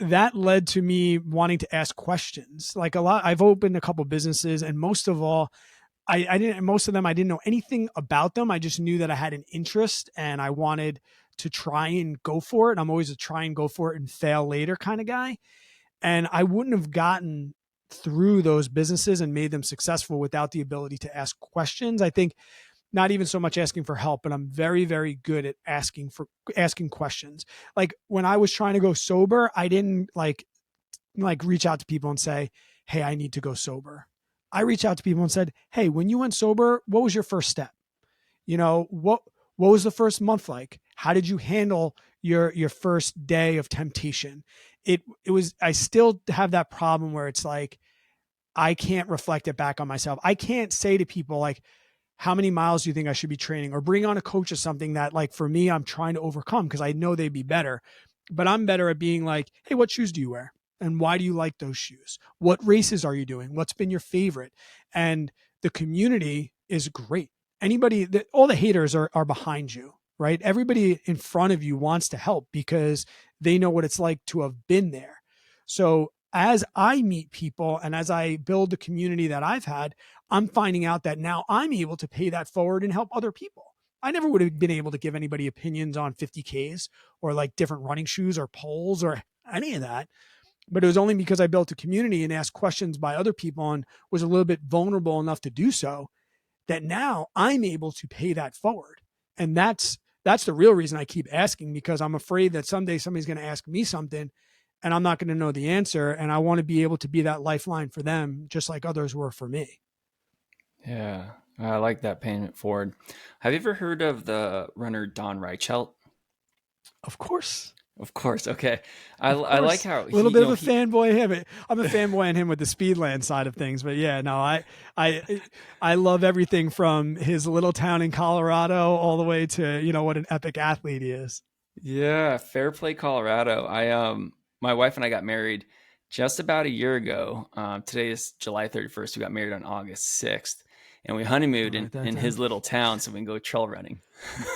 that led to me wanting to ask questions. Like a lot, I've opened a couple businesses, and most of all, I didn't, most of them, I didn't know anything about them. I just knew that I had an interest and I wanted to try and go for it. I'm always a try and go for it and fail later kind of guy. And I wouldn't have gotten through those businesses and made them successful without the ability to ask questions. I think not even so much asking for help, but I'm very, very good at asking questions. Like when I was trying to go sober, I didn't like reach out to people and say, "Hey, I need to go sober." I reached out to people and said, "Hey, when you went sober, what was your first step? What was the first month like? How did you handle your first day of temptation?" It was, I still have that problem where it's like I can't reflect it back on myself. I can't say to people like, "How many miles do you think I should be training?" or bring on a coach of something that like for me I'm trying to overcome because I know they'd be better. But I'm better at being like, "Hey, what shoes do you wear? And why do you like those shoes? What races are you doing? What's been your favorite?" And the community is great. All the haters are behind you, right? Everybody in front of you wants to help because they know what it's like to have been there. So as I meet people and as I build the community that I've had, I'm finding out that now I'm able to pay that forward and help other people. I never would have been able to give anybody opinions on 50Ks or like different running shoes or poles or any of that. But it was only because I built a community and asked questions by other people and was a little bit vulnerable enough to do so that now I'm able to pay that forward. And that's the real reason I keep asking, because I'm afraid that someday somebody's going to ask me something and I'm not going to know the answer. And I want to be able to be that lifeline for them, just like others were for me. Yeah, I like that payment forward. Have you ever heard of the runner Don Reichelt? Of course. Of course. Okay. Of I like course, how a little he, bit of a fanboy him. I'm a fanboy on him with the Speedland side of things, but yeah, no, I, I love everything from his little town in Colorado all the way to what an epic athlete he is. yeah, Fair Play, Colorado. My wife and I got married just about a year ago. Today is July 31st. We got married on August 6th, and we I'll honeymooned write that in down. his little town so we can go trail running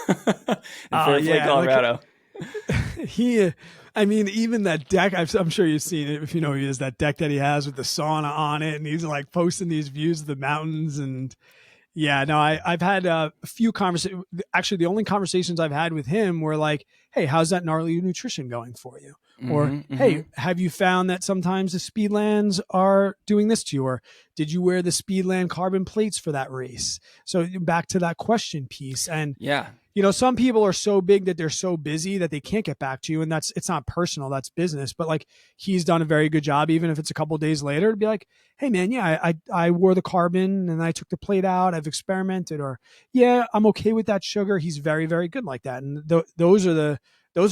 in Oh Fair Play, yeah, like Colorado. he. I mean, even that deck. I'm sure you've seen it if you know who he is. That deck that he has with the sauna on it, and he's like posting these views of the mountains and yeah, no, I've had a few conversations. Actually, the only conversations I've had with him were like, "Hey, how's that gnarly nutrition going for you?" Or, Hmm. "Hey, Hmm. have you found that sometimes the Speedlands are doing this to you?" Or, "Did you wear the Speedland carbon plates for that race?" So back to that question piece, and Yeah. some people are so big that they're so busy that they can't get back to you, and it's not personal, that's business. But like he's done a very good job, even if it's a couple of days later, to be like, "Hey man, yeah, I wore the carbon and I took the plate out. I've experimented," or "Yeah, I'm okay with that sugar." He's very very good like that, and those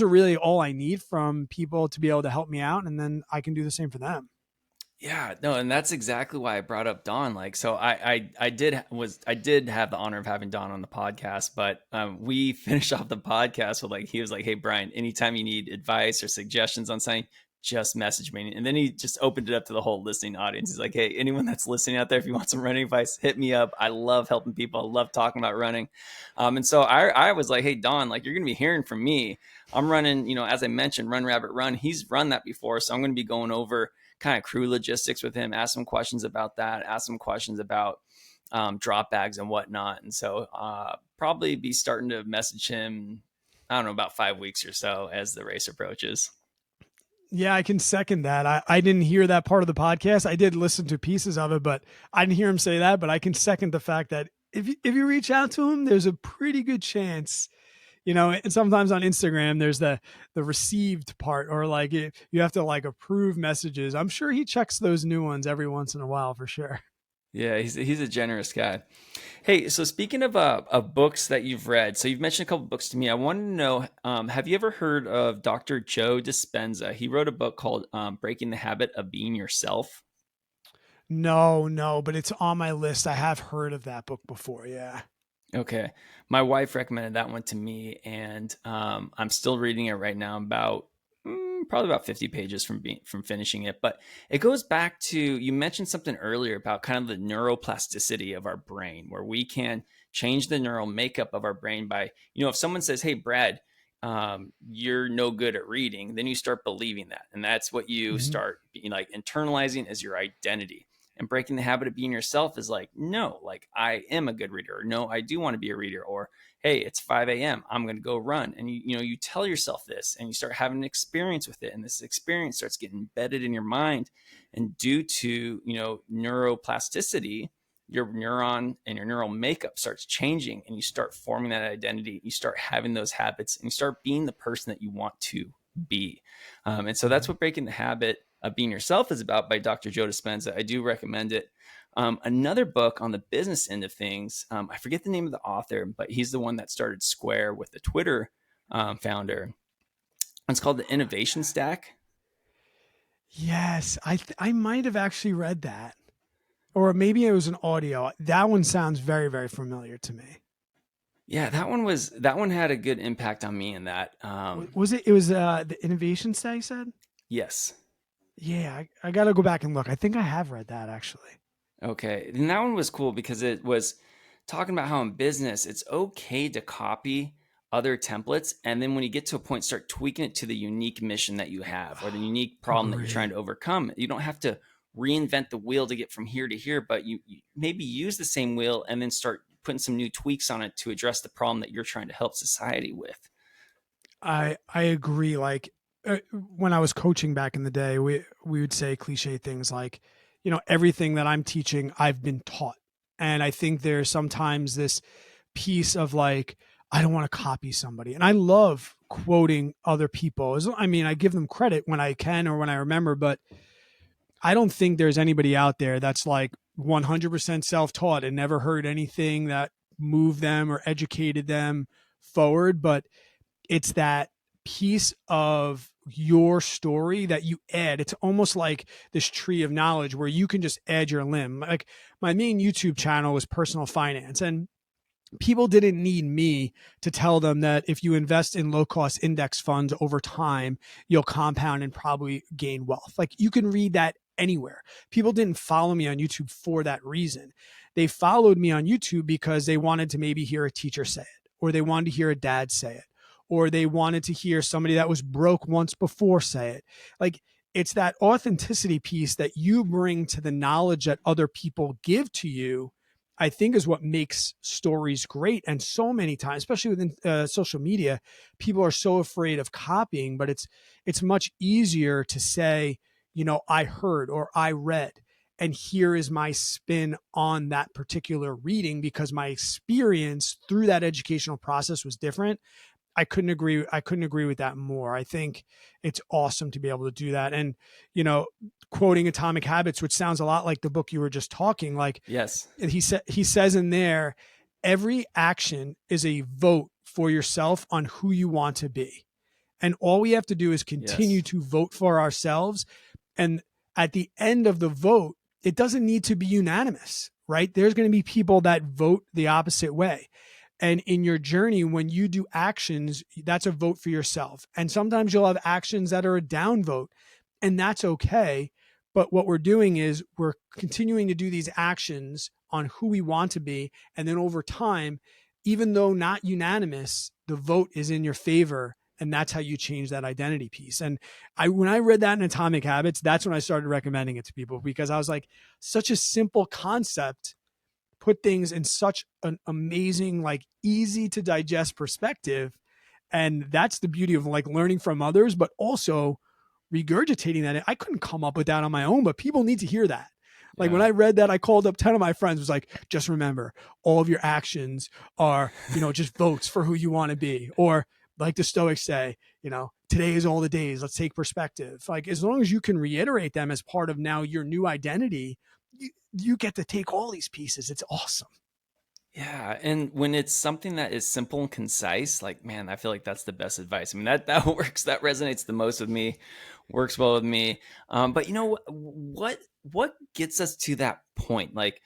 are really all I need from people to be able to help me out, and then I can do the same for them. Yeah, no, and that's exactly why I brought up Don. Like, so I did have the honor of having Don on the podcast, but we finished off the podcast with like he was like, "Hey Brian, anytime you need advice or suggestions on something, just message me." And then he just opened it up to the whole listening audience. He's like, "Hey, anyone that's listening out there, if you want some running advice, hit me up. I love helping people. I love talking about running." And so I was like, "Hey Don, like you're gonna be hearing from me. I'm running, as I mentioned, Run Rabbit Run. He's run that before, so I'm gonna be going over." Kind of crew logistics with him, ask some questions about that, ask some questions about drop bags and whatnot. And so probably be starting to message him, I don't know, about 5 weeks or so as the race approaches. Yeah, I can second that. I didn't hear that part of the podcast. I did listen to pieces of it, but I didn't hear him say that. But I can second the fact that if you reach out to him, there's a pretty good chance. And sometimes on Instagram, there's the received part, or like you have to like approve messages. I'm sure he checks those new ones every once in a while for sure. Yeah, he's a generous guy. Hey, so speaking of books that you've read, so you've mentioned a couple books to me. I wanted to know, have you ever heard of Dr. Joe Dispenza? He wrote a book called Breaking the Habit of Being Yourself. No, no, but it's on my list. I have heard of that book before. Yeah. Okay. My wife recommended that one to me, and I'm still reading it right now. About probably about 50 pages from finishing it. But it goes back to you mentioned something earlier about kind of the neuroplasticity of our brain, where we can change the neural makeup of our brain by if someone says, "Hey, Brad, you're no good at reading," then you start believing that, and that's what you Mm-hmm. start like internalizing as your identity. And breaking the habit of being yourself is like, no, like I am a good reader, or no, I do want to be a reader, or hey, it's 5 a.m. I'm going to go run. And you tell yourself this and you start having an experience with it. And this experience starts getting embedded in your mind. And due to, neuroplasticity, your neuron and your neural makeup starts changing and you start forming that identity. You start having those habits and you start being the person that you want to be. And so that's Mm-hmm. what Breaking the Habit of Being Yourself is about by Dr. Joe Dispenza. I do recommend it. Another book on the business end of things, I forget the name of the author, but he's the one that started Square with the Twitter founder. It's called The Innovation Stack. Yes, I might have actually read that, or maybe it was an audio. That one sounds very very familiar to me. Yeah, that one had a good impact on me in that. Was it? It was the innovation stay you said. Yes. Yeah, I got to go back and look. I think I have read that actually. Okay. And that one was cool because it was talking about how in business it's okay to copy other templates. And then when you get to a point, start tweaking it to the unique mission that you have or the unique problem that you're trying Agree. to overcome. You don't have to reinvent the wheel to get from here to here, but you maybe use the same wheel and then start putting some new tweaks on it to address the problem that you're trying to help society with. I agree. Like when I was coaching back in the day, we would say cliche things like, everything that I'm teaching, I've been taught. And I think there's sometimes this piece of like, I don't want to copy somebody. And I love quoting other people. I mean, I give them credit when I can or when I remember, but I don't think there's anybody out there that's like 100% self-taught and never heard anything that moved them or educated them forward. But it's that piece of your story that you add. It's almost like this tree of knowledge where you can just add your limb. Like my main YouTube channel was personal finance, and people didn't need me to tell them that if you invest in low cost index funds over time, you'll compound and probably gain wealth. Like you can read that anywhere. People didn't follow me on YouTube for that reason. They followed me on YouTube because they wanted to maybe hear a teacher say it, or they wanted to hear a dad say it, or they wanted to hear somebody that was broke once before say it. Like it's that authenticity piece that you bring to the knowledge that other people give to you, I think, is what makes stories great. And so many times, especially within social media, people are so afraid of copying, but it's much easier to say, I heard or I read, and here is my spin on that particular reading because my experience through that educational process was different. I couldn't agree with that more. I think it's awesome to be able to do that. And, you know, quoting Atomic Habits, which sounds a lot like the book you were just talking, like Yes. he says in there, every action is a vote for yourself on who you want to be. And all we have to do is continue Yes. to vote for ourselves. And at the end of the vote, it doesn't need to be unanimous, right? There's going to be people that vote the opposite way. And in your journey, when you do actions, that's a vote for yourself. And sometimes you'll have actions that are a down vote, and that's okay. But what we're doing is we're continuing to do these actions on who we want to be. And then over time, even though not unanimous, the vote is in your favor. And that's how you change that identity piece. And when I read that in Atomic Habits, that's when I started recommending it to people, because I was like, such a simple concept, put things in such an amazing, like easy to digest perspective. And that's the beauty of like learning from others, but also regurgitating that. I couldn't come up with that on my own, but people need to hear that. Like when Yeah. I read that, I called up 10 of my friends, was like, just remember, all of your actions are, just votes for who you want to be. Or like the Stoics say, today is all the days. Let's take perspective. Like as long as you can reiterate them as part of now your new identity, you get to take all these pieces. It's awesome. Yeah, and when it's something that is simple and concise, like man, I feel like that's the best advice. I mean, that works, that resonates the most with me, works well with me. But you know what gets us to that point? Like,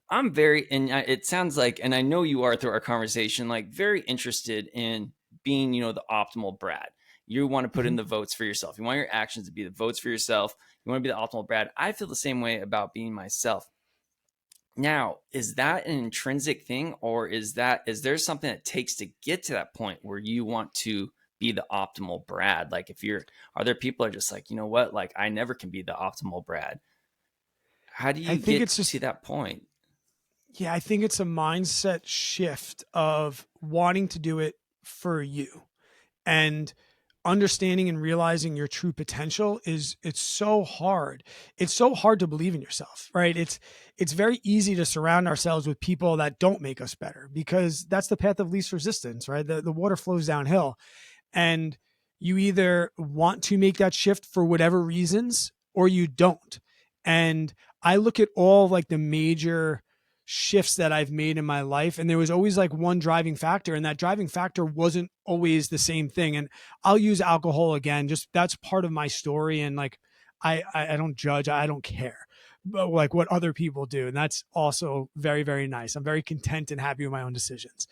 I'm very, and it sounds like, and I know you are through our conversation, like very interested in being, the optimal Brad. You want to put in Mm-hmm. the votes for yourself. You want your actions to be the votes for yourself. You want to be the optimal Brad. I feel the same way about being myself. Now, is that an intrinsic thing, or is there something it takes to get to that point where you want to be the optimal Brad? Like if you're are there people are just like, you know what, like I never can be the optimal Brad. How do I you think get it's just, to that point? yeah, I think it's a mindset shift of wanting to do it for you, and understanding and realizing your true potential it's so hard. It's so hard to believe in yourself, right? It's very easy to surround ourselves with people that don't make us better, because that's the path of least resistance, right? The water flows downhill. And you either want to make that shift for whatever reasons or you don't. And I look at all like the major shifts that I've made in my life, and there was always like one driving factor, and that driving factor wasn't always the same thing. And I'll use alcohol again, just that's part of my story. And like I don't judge, I don't care, but like what other people do, and that's also very, very nice. I'm very content and happy with my own decisions.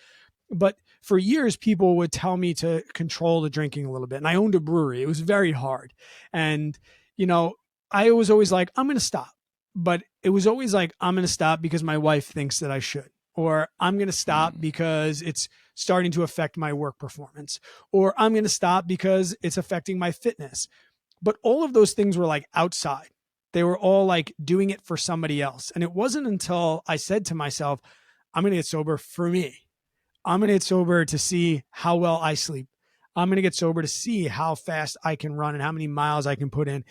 But for years, people would tell me to control the drinking a little bit. And I owned a brewery. It was very hard. And, you know, I was always like, I'm going to stop. But it was always like, I'm going to stop because my wife thinks that I should. Or I'm going to stop Hmm. because it's starting to affect my work performance. Or I'm going to stop because it's affecting my fitness. But all of those things were like outside. They were all like doing it for somebody else. And it wasn't until I said to myself, I'm going to get sober for me. I'm going to get sober to see how well I sleep. I'm going to get sober to see how fast I can run and how many miles I can put in.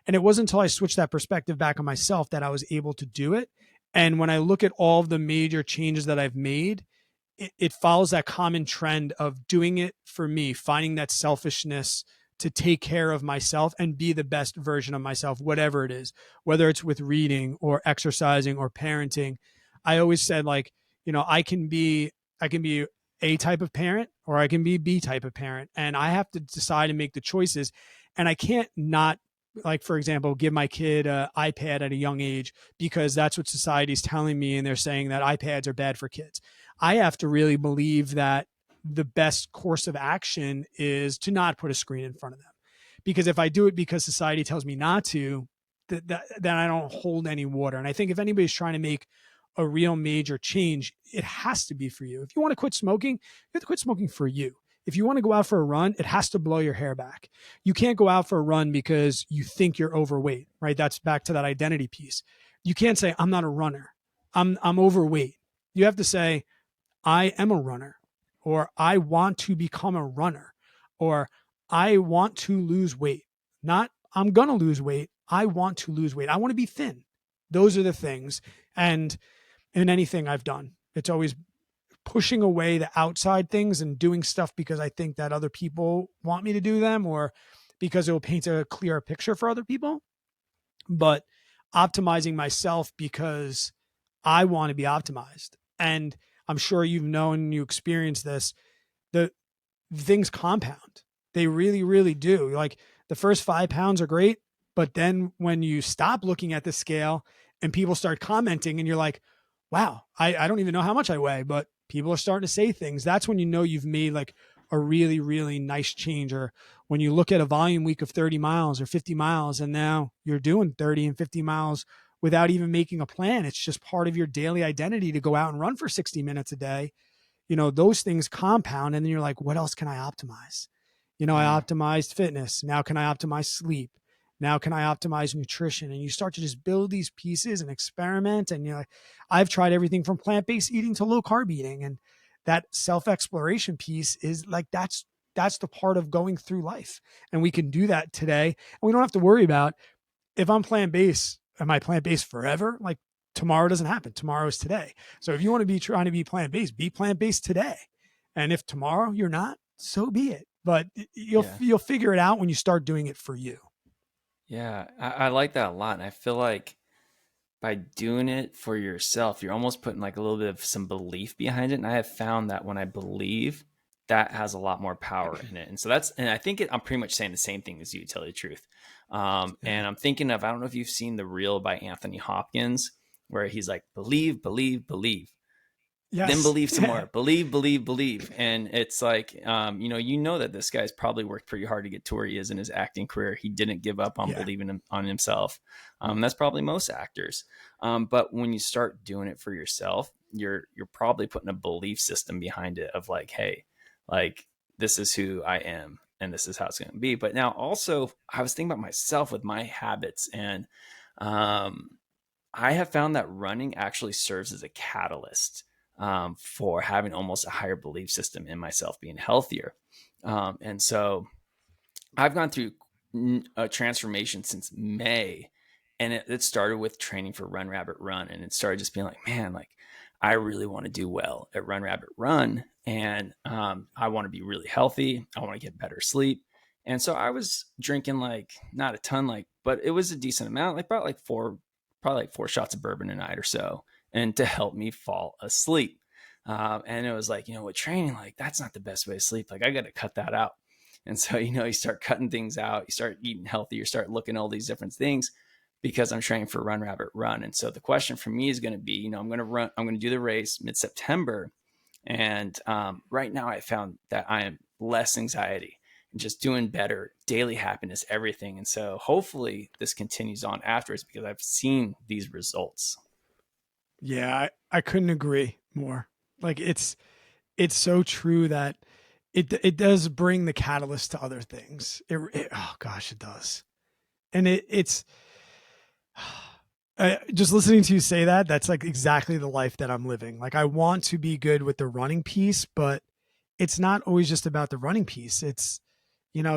And it wasn't until I switched that perspective back on myself that I was able to do it. And when I look at all of the major changes that I've made, it follows that common trend of doing it for me, finding that selfishness to take care of myself and be the best version of myself, whatever it is, whether it's with reading or exercising or parenting. I always said, like, I can be A type of parent or I can be B type of parent. And I have to decide and make the choices. And I can't not, like, for example, give my kid an iPad at a young age because that's what society's telling me. And they're saying that iPads are bad for kids. I have to really believe that the best course of action is to not put a screen in front of them. Because if I do it because society tells me not to, then I don't hold any water. And I think if anybody's trying to make a real major change, it has to be for you. If you want to quit smoking, you have to quit smoking for you. If you want to go out for a run, it has to blow your hair back. You can't go out for a run because you think you're overweight, right? That's back to that identity piece. You can't say, I'm not a runner. I'm overweight. You have to say, I am a runner, or I want to become a runner, or I want to lose weight. Not I'm going to lose weight. I want to lose weight. I want to be thin. Those are the things. And in anything I've done, it's always pushing away the outside things and doing stuff because I think that other people want me to do them or because it will paint a clearer picture for other people. But optimizing myself because I want to be optimized. And I'm sure you've known, you experienced this, the things compound. They really, really do. Like the first 5 pounds are great, but then when you stop looking at the scale and people start commenting and you're like, wow, I don't even know how much I weigh, but people are starting to say things. That's when you know you've made like a really, really nice change. Or when you look at a volume week of 30 miles or 50 miles, and now you're doing 30 and 50 miles without even making a plan. It's just part of your daily identity to go out and run for 60 minutes a day. Those things compound. And then you're like, what else can I optimize? I Yeah. optimized fitness. Now can I optimize sleep? Now can I optimize nutrition? And you start to just build these pieces and experiment. And I've tried everything from plant-based eating to low carb eating. And that self-exploration piece is like, that's the part of going through life. And we can do that today. And we don't have to worry about if I'm plant-based, am I plant-based forever? Like tomorrow doesn't happen. Tomorrow is today. So if you want to be trying to be plant-based today. And if tomorrow you're not, so be it. But Yeah. you'll figure it out when you start doing it for you. Yeah. I like that a lot. And I feel like by doing it for yourself, you're almost putting like a little bit of some belief behind it. And I have found that when I believe, that has a lot more power in it. And so and I think I'm pretty much saying the same thing as you, to tell you the truth. And I'm thinking of, I don't know if you've seen the reel by Anthony Hopkins, where he's like, believe, believe, believe. Then Yes. believe some Yeah. more, believe. And it's like, that this guy's probably worked pretty hard to get to where he is in his acting career. He didn't give up on Yeah. believing on himself. That's probably most actors. But when you start doing it for yourself, you're probably putting a belief system behind it of like, hey, like this is who I am and this is how it's going to be. But now also I was thinking about myself with my habits, and I have found that running actually serves as a catalyst for having almost a higher belief system in myself being healthier. And so I've gone through a transformation since May, and it started with training for Run Rabbit Run. And it started just being like, man, like I really want to do well at Run Rabbit Run. And I want to be really healthy. I want to get better sleep. And so I was drinking like not a ton, but it was a decent amount, like about probably like 4 shots of bourbon a night or so, and to help me fall asleep. And it was like, with training, like that's not the best way to sleep. Like I got to cut that out. And so, you start cutting things out, you start eating healthy, you start looking at all these different things because I'm training for Run Rabbit Run. And so the question for me is going to be, I'm going to do the race mid-September. And right now I found that I am less anxiety and just doing better, daily happiness, everything. And so hopefully this continues on afterwards because I've seen these results. Yeah. I couldn't agree more. Like it's so true that it does bring the catalyst to other things. Oh gosh, it does. And it's just listening to you say that, that's like exactly the life that I'm living. Like I want to be good with the running piece, but it's not always just about the running piece. It's,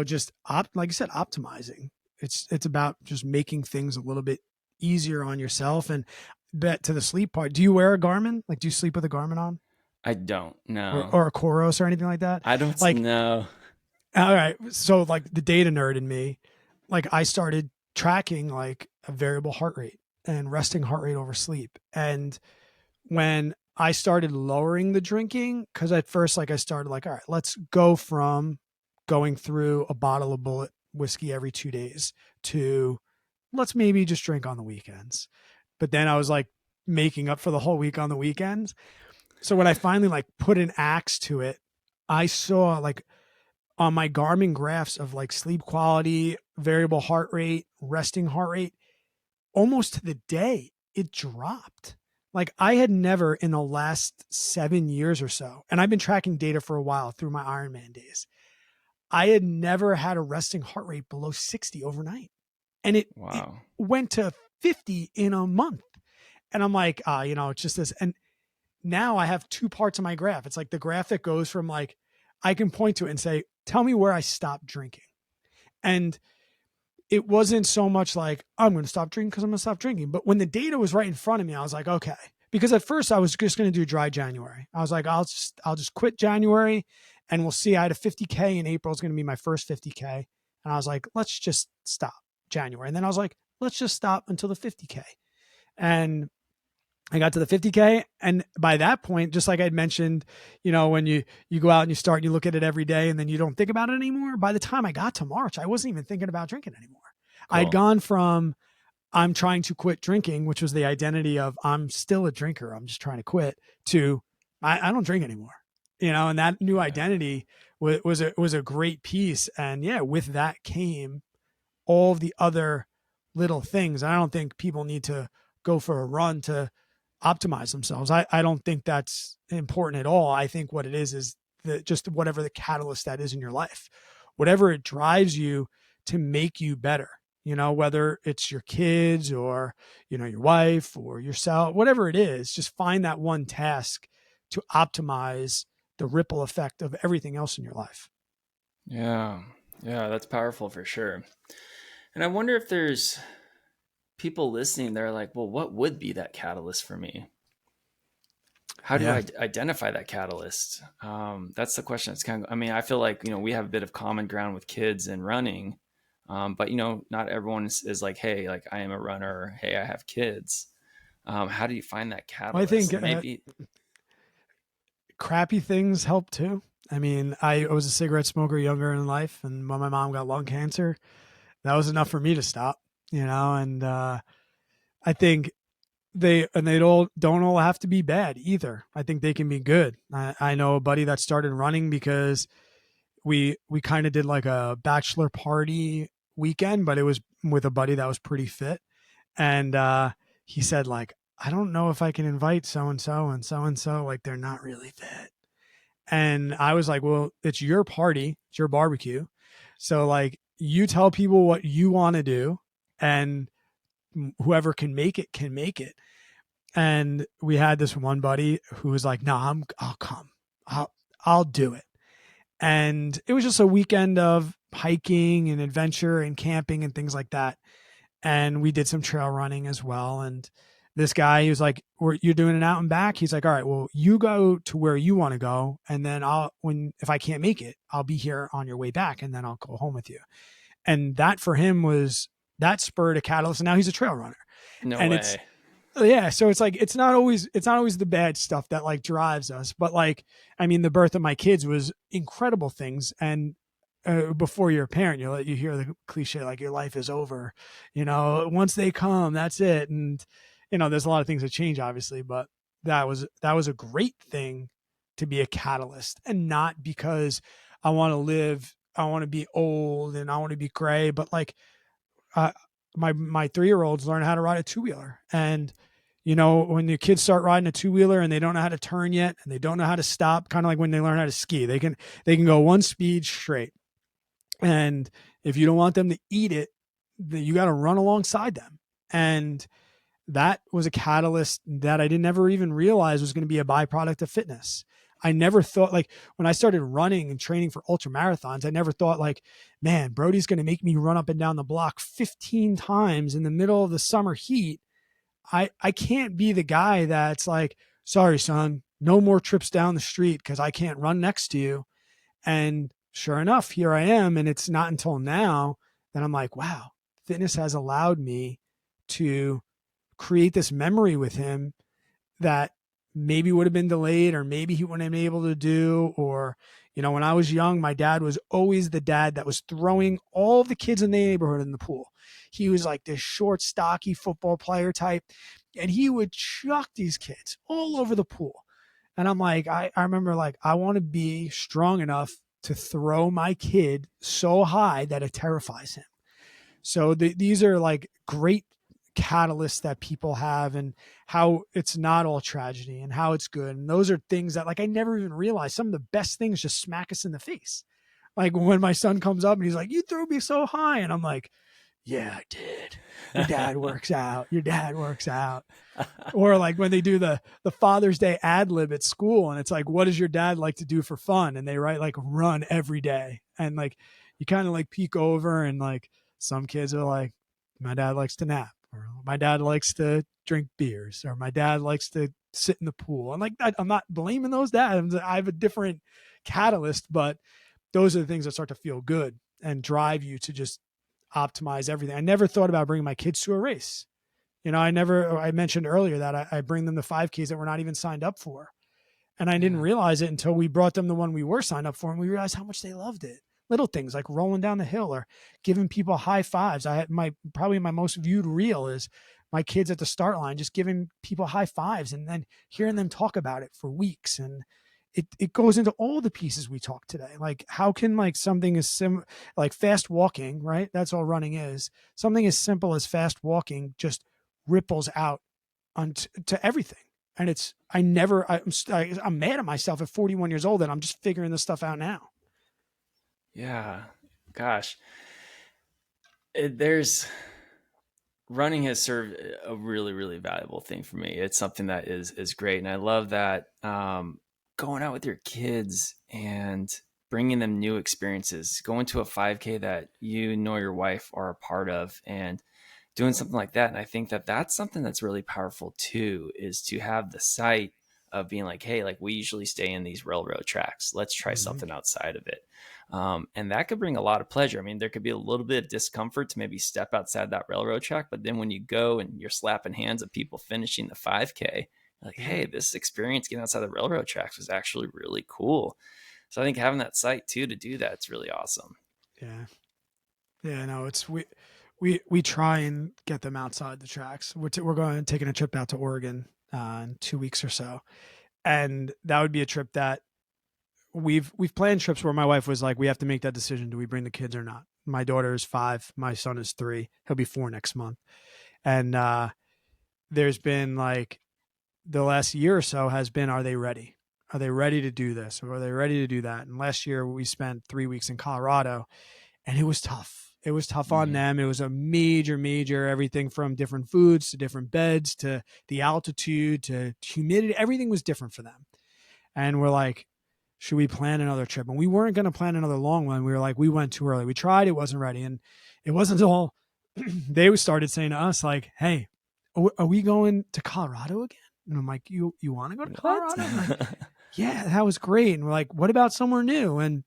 just like you said, optimizing. It's about just making things a little bit easier on yourself. And bet to the sleep part. Do you wear a Garmin? Like, do you sleep with a Garmin on I don't know. or a Coros or anything like that? I don't Like, know. all right. So like the data nerd in me, like I started tracking like a variable heart rate and resting heart rate over sleep. And when I started lowering the drinking because at first, like I started like, all right, let's go from going through a bottle of Bullet whiskey every 2 days to let's maybe just drink on the weekends. But then I was like making up for the whole week on the weekends. So when I finally like put an axe to it, I saw like on my Garmin graphs of like sleep quality, variable heart rate, resting heart rate, almost to the day, it dropped. Like I had never in the last 7 years or so, and I've been tracking data for a while through my Ironman days. I had never had a resting heart rate below 60 overnight. And it Wow. went to 50 in a month. And I'm like, it's just this. And now I have two parts of my graph. It's like the graph that goes from like, I can point to it and say, tell me where I stopped drinking. And it wasn't so much like, I'm going to stop drinking because I'm going to stop drinking. But when the data was right in front of me, I was like, okay. Because at first I was just going to do dry January. I was like, I'll just quit January and we'll see. I had a 50K in April. It's going to be my first 50K. And I was like, let's just stop January. And then I was like, let's just stop until the 50K. And I got to the 50K. And by that point, just like I'd mentioned, when you go out and you start and you look at it every day and then you don't think about it anymore. By the time I got to March, I wasn't even thinking about drinking anymore. I had Cool. gone from I'm trying to quit drinking, which was the identity of I'm still a drinker. I'm just trying to quit to I don't drink anymore, and that new Yeah. identity was a great piece. And yeah, with that came all the other little things. I don't think people need to go for a run to optimize themselves. I don't think that's important at all. I think what it is just whatever the catalyst that is in your life, whatever it drives you to make you better, whether it's your kids or, your wife or yourself, whatever it is, just find that one task to optimize the ripple effect of everything else in your life. Yeah. Yeah, that's powerful for sure. And I wonder if there's people listening, they're like, well, what would be that catalyst for me? How do Yeah. I identify that catalyst? That's the question. It's kind of, I mean, I feel like, we have a bit of common ground with kids and running. But not everyone is like, hey, like I am a runner, or, hey, I have kids. How do you find that Well, I catalyst? think And maybe, crappy things help too. I mean, I was a cigarette smoker younger in life, and when my mom got lung cancer, that was enough for me to stop. And I think they don't all have to be bad either. I think they can be good. I know a buddy that started running because we kind of did like a bachelor party weekend, but it was with a buddy that was pretty fit, and he said like, I don't know if I can invite so and so and so and so, like they're not really fit. And I was like, well, it's your party, it's your barbecue. So like you tell people what you want to do and whoever can make it can make it. And we had this one buddy who was like, no, I'll come. I'll do it. And it was just a weekend of hiking and adventure and camping and things like that. And we did some trail running as well. And this guy, he was like, you're doing an out and back. He's like, all right, well, you go to where you want to go. And then if I can't make it, I'll be here on your way back. And then I'll go home with you. And that for him that spurred a catalyst. And now he's a trail runner. no And way. yeah, so it's like it's not always the bad stuff that like drives us, but like I mean the birth of my kids was incredible things. And before you're a parent, you hear the cliche like your life is over, once they come, that's it. And there's a lot of things that change obviously, but that was a great thing to be a catalyst. And not because I want to live, I want to be old and I want to be gray, but like uh, my 3-year-olds learn how to ride a two-wheeler. And when the kids start riding a two-wheeler and they don't know how to turn yet and they don't know how to stop, kind of like when they learn how to ski, they can go one speed straight. And if you don't want them to eat it, you got to run alongside them. And that was a catalyst that I didn't ever even realize was going to be a byproduct of fitness. I never thought, like when I started running and training for ultra marathons, I never thought like, man, Brody's going to make me run up and down the block 15 times in the middle of the summer heat. I can't be the guy that's like, sorry, son, no more trips down the street because I can't run next to you. And sure enough, here I am. And it's not until now that I'm like, wow, fitness has allowed me to create this memory with him that maybe would have been delayed, or maybe he wouldn't have been able to do. Or, when I was young, my dad was always the dad that was throwing all the kids in the neighborhood in the pool. He was like this short, stocky football player type, and he would chuck these kids all over the pool. And I'm like, I remember, like, I want to be strong enough to throw my kid so high that it terrifies him. So these are like great catalysts that people have, and how it's not all tragedy and how it's good. And those are things that, like, I never even realized. Some of the best things just smack us in the face. Like when my son comes up and he's like, "You threw me so high." And I'm like, "Yeah, I did. Your dad works out. Your dad works out." Or like when they do the Father's Day ad lib at school, and it's like, "What does your dad like to do for fun?" And they write like run every day. And like you kind of like peek over, and like some kids are like, "My dad likes to nap," or "My dad likes to drink beers," or "My dad likes to sit in the pool." And like I'm not blaming those dads. I have a different catalyst, but those are the things that start to feel good and drive you to just optimize everything. I never thought about bringing my kids to a race. I mentioned earlier that I bring them the 5Ks that we're not even signed up for. And I didn't Yeah. realize it until we brought them the one we were signed up for, and we realized how much they loved it. Little things like rolling down the hill or giving people high fives. I had probably my most viewed reel is my kids at the start line just giving people high fives, and then hearing them talk about it for weeks. And it goes into all the pieces we talked today. Like, how can like something as like fast walking, right? That's all running is. Something as simple as fast walking just ripples out onto to everything. And I'm mad at myself at 41 years old that I'm just figuring this stuff out now. Yeah. Gosh. There's running has served a really, really valuable thing for me. It's something that is great. And I love that, going out with your kids and bringing them new experiences, going to a 5K that you nor your wife are a part of, and doing something like that. And I think that that's something that's really powerful too, is to have the sight of being like, hey, like we usually stay in these railroad tracks. Let's try Mm-hmm. something outside of it. And that could bring a lot of pleasure. I mean, there could be a little bit of discomfort to maybe step outside that railroad track, but then when you go and you're slapping hands of people finishing the 5K, you're like, Yeah. hey, this experience getting outside the railroad tracks was actually really cool. So I think having that sight too to do that, it's really awesome. Yeah. Yeah. No, we try and get them outside the tracks. We're going taking a trip out to Oregon in 2 weeks or so. And that would be a trip that we've planned trips where my wife was like, we have to make that decision. Do we bring the kids or not? My daughter is 5. My son is 3. He'll be 4 next month. And there's been like the last year or so has been, are they ready? Are they ready to do this? Or are they ready to do that? And last year we spent 3 weeks in Colorado, and it was tough. It was tough on Mm-hmm. them. It was a major everything from different foods to different beds to the altitude to humidity. Everything was different for them. And we're like, should we plan another trip? And we weren't going to plan another long one. We were like, we went too early. We tried, it wasn't ready. And it wasn't until they started saying to us, like, hey, are we going to Colorado again? And I'm like, you want to go to What? Colorado? And like, yeah, that was great. And we're like, what about somewhere new? And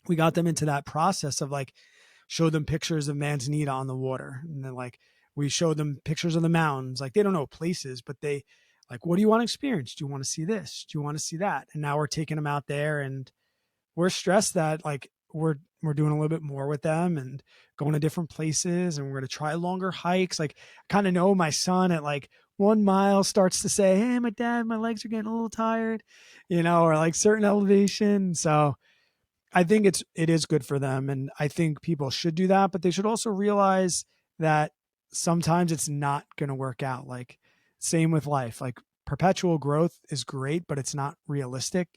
we got them into that process of like, show them pictures of Manzanita on the water. And then like, we showed them pictures of the mountains. Like, they don't know places, but they like, what do you want to experience? Do you want to see this? Do you want to see that? And now we're taking them out there, and we're stressed that like we're doing a little bit more with them and going to different places, and we're going to try longer hikes. Like, I kind of know my son at like 1 mile starts to say, hey, my dad, my legs are getting a little tired, or like certain elevation. So I think it is good for them, and I think people should do that, but they should also realize that sometimes it's not going to work out. Like, same with life. Like, perpetual growth is great, but it's not realistic.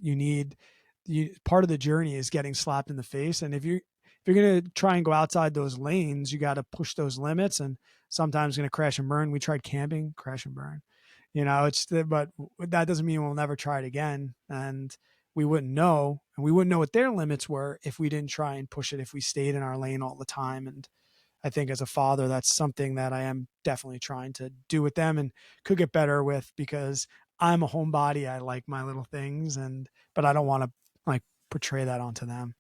Part of the journey is getting slapped in the face, and if you're going to try and go outside those lanes, you got to push those limits, and sometimes going to crash and burn. We tried camping, crash and burn. But that doesn't mean we'll never try it again, and we wouldn't know, and we wouldn't know what their limits were if we didn't try and push it, if we stayed in our lane all the time. And I think as a father, that's something that I am definitely trying to do with them, and could get better with, because I'm a homebody. I like my little things, but I don't want to like portray that onto them.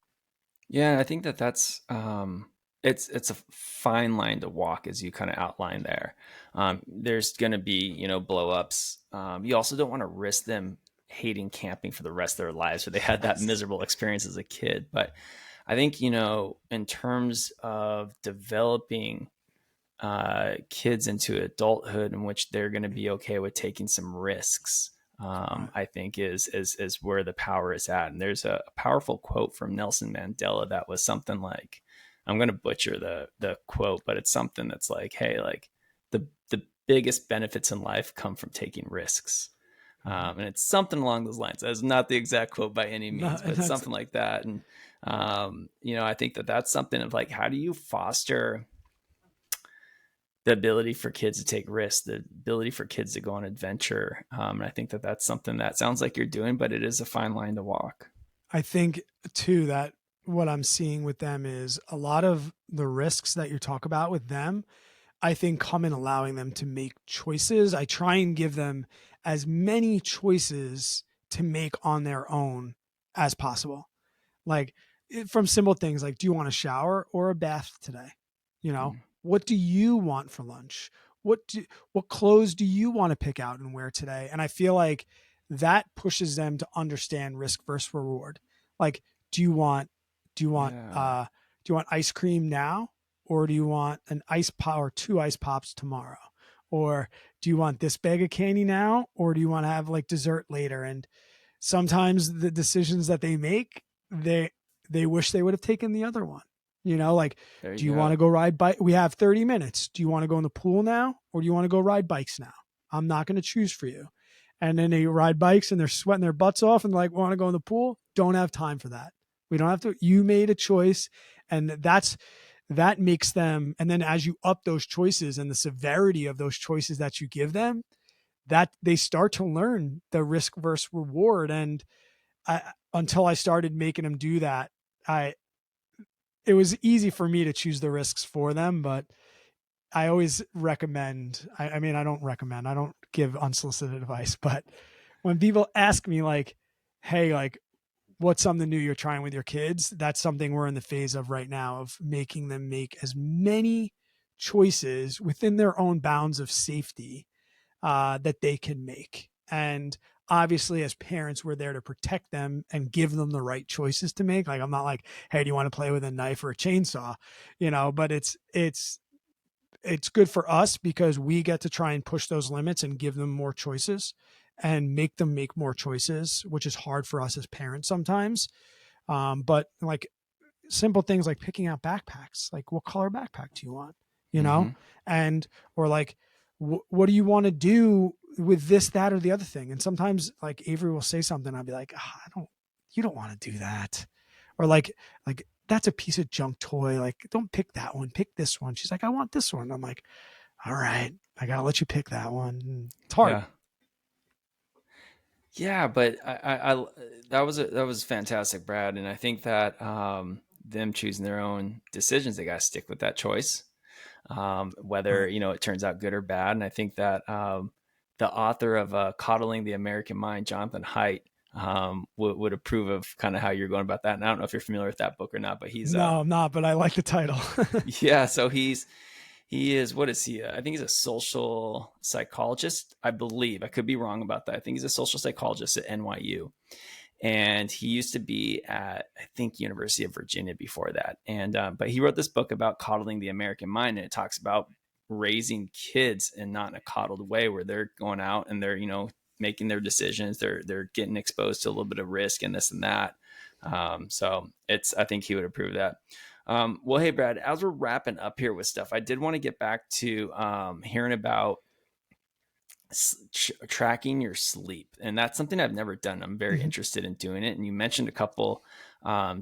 Yeah, I think that that's it's a fine line to walk, as you kind of outlined there. There's going to be, blow ups. You also don't want to risk them hating camping for the rest of their lives, or they had that Yes. miserable experience as a kid. But I think, in terms of developing kids into adulthood in which they're going to be okay with taking some risks, Right. I think is where the power is at. And there's a powerful quote from Nelson Mandela that was something like, I'm going to butcher the quote, but it's something that's like, hey, like the biggest benefits in life come from taking risks. Mhm. And it's something along those lines. That's not the exact quote by any No, means, but and it's that's something like that. And I think that that's something of like, how do you foster the ability for kids to take risks, the ability for kids to go on adventure. And I think that that's something that sounds like you're doing, but it is a fine line to walk. I think too that what I'm seeing with them is a lot of the risks that you talk about with them, I think come in allowing them to make choices. I try and give them as many choices to make on their own as possible. Like from simple things like, do you want a shower or a bath today? You know, Mm, what do you want for lunch? What clothes do you want to pick out and wear today? And I feel like that pushes them to understand risk versus reward. Like, do you want do you want yeah, uh do you want ice cream now, or do you want an ice pop or two ice pops tomorrow? Or do you want this bag of candy now, or do you want to have like dessert later? And sometimes the decisions that they make, they wish they would have taken the other one. Like, there do you you want go. to go ride bike? We have 30 minutes. Do you want to go in the pool now, or do you want to go ride bikes now? I'm not going to choose for you. And then they ride bikes and they're sweating their butts off and like want to go in the pool. Don't have time for that. We don't have to. You made a choice, and that makes them. And then as you up those choices and the severity of those choices that you give them, that they start to learn the risk versus reward. And until I started making them do that, I it was easy for me to choose the risks for them. But I always recommend. I mean, I don't recommend. I don't give unsolicited advice. But when people ask me like, "Hey, like, what's something new you're trying with your kids?" That's something we're in the phase of right now of making them make as many choices within their own bounds of safety that they can make. And obviously, as parents, we're there to protect them and give them the right choices to make. Like, I'm not like, hey, do you want to play with a knife or a chainsaw? But it's good for us because we get to try and push those limits and give them more choices and make them make more choices, which is hard for us as parents sometimes. But like simple things like picking out backpacks, like what color backpack do you want, you know, Hmm. and or like what do you want to do with this, that, or the other thing. And sometimes like Avery will say something, I'll be like, oh, I don't, you don't want to do that, or like that's a piece of junk toy, like don't pick that one, pick this one. She's like, I want this one. I'm like, all right, I gotta let you pick that one. And it's hard. Yeah. Yeah, but that was fantastic, Brad. And I think that them choosing their own decisions, they got to stick with that choice, whether Right. it turns out good or bad. And I think that the author of "Coddling the American Mind," Jonathan Haidt, would approve of kind of how you're going about that. And I don't know if you're familiar with that book or not, but he's No, I'm not, but I like the title. yeah. So he is, what is he? I think he's a social psychologist. I believe, I could be wrong about that. I think he's a social psychologist at NYU, and he used to be at, I think, University of Virginia before that. And but he wrote this book about coddling the American mind, and it talks about raising kids and not in a coddled way, where they're going out and they're making their decisions, they're getting exposed to a little bit of risk and this and that. So it's, I think he would approve of that. Well, hey Brad, as we're wrapping up here with stuff, I did want to get back to hearing about tracking your sleep, and that's something I've never done. I'm very Mhm. interested in doing it, and you mentioned a couple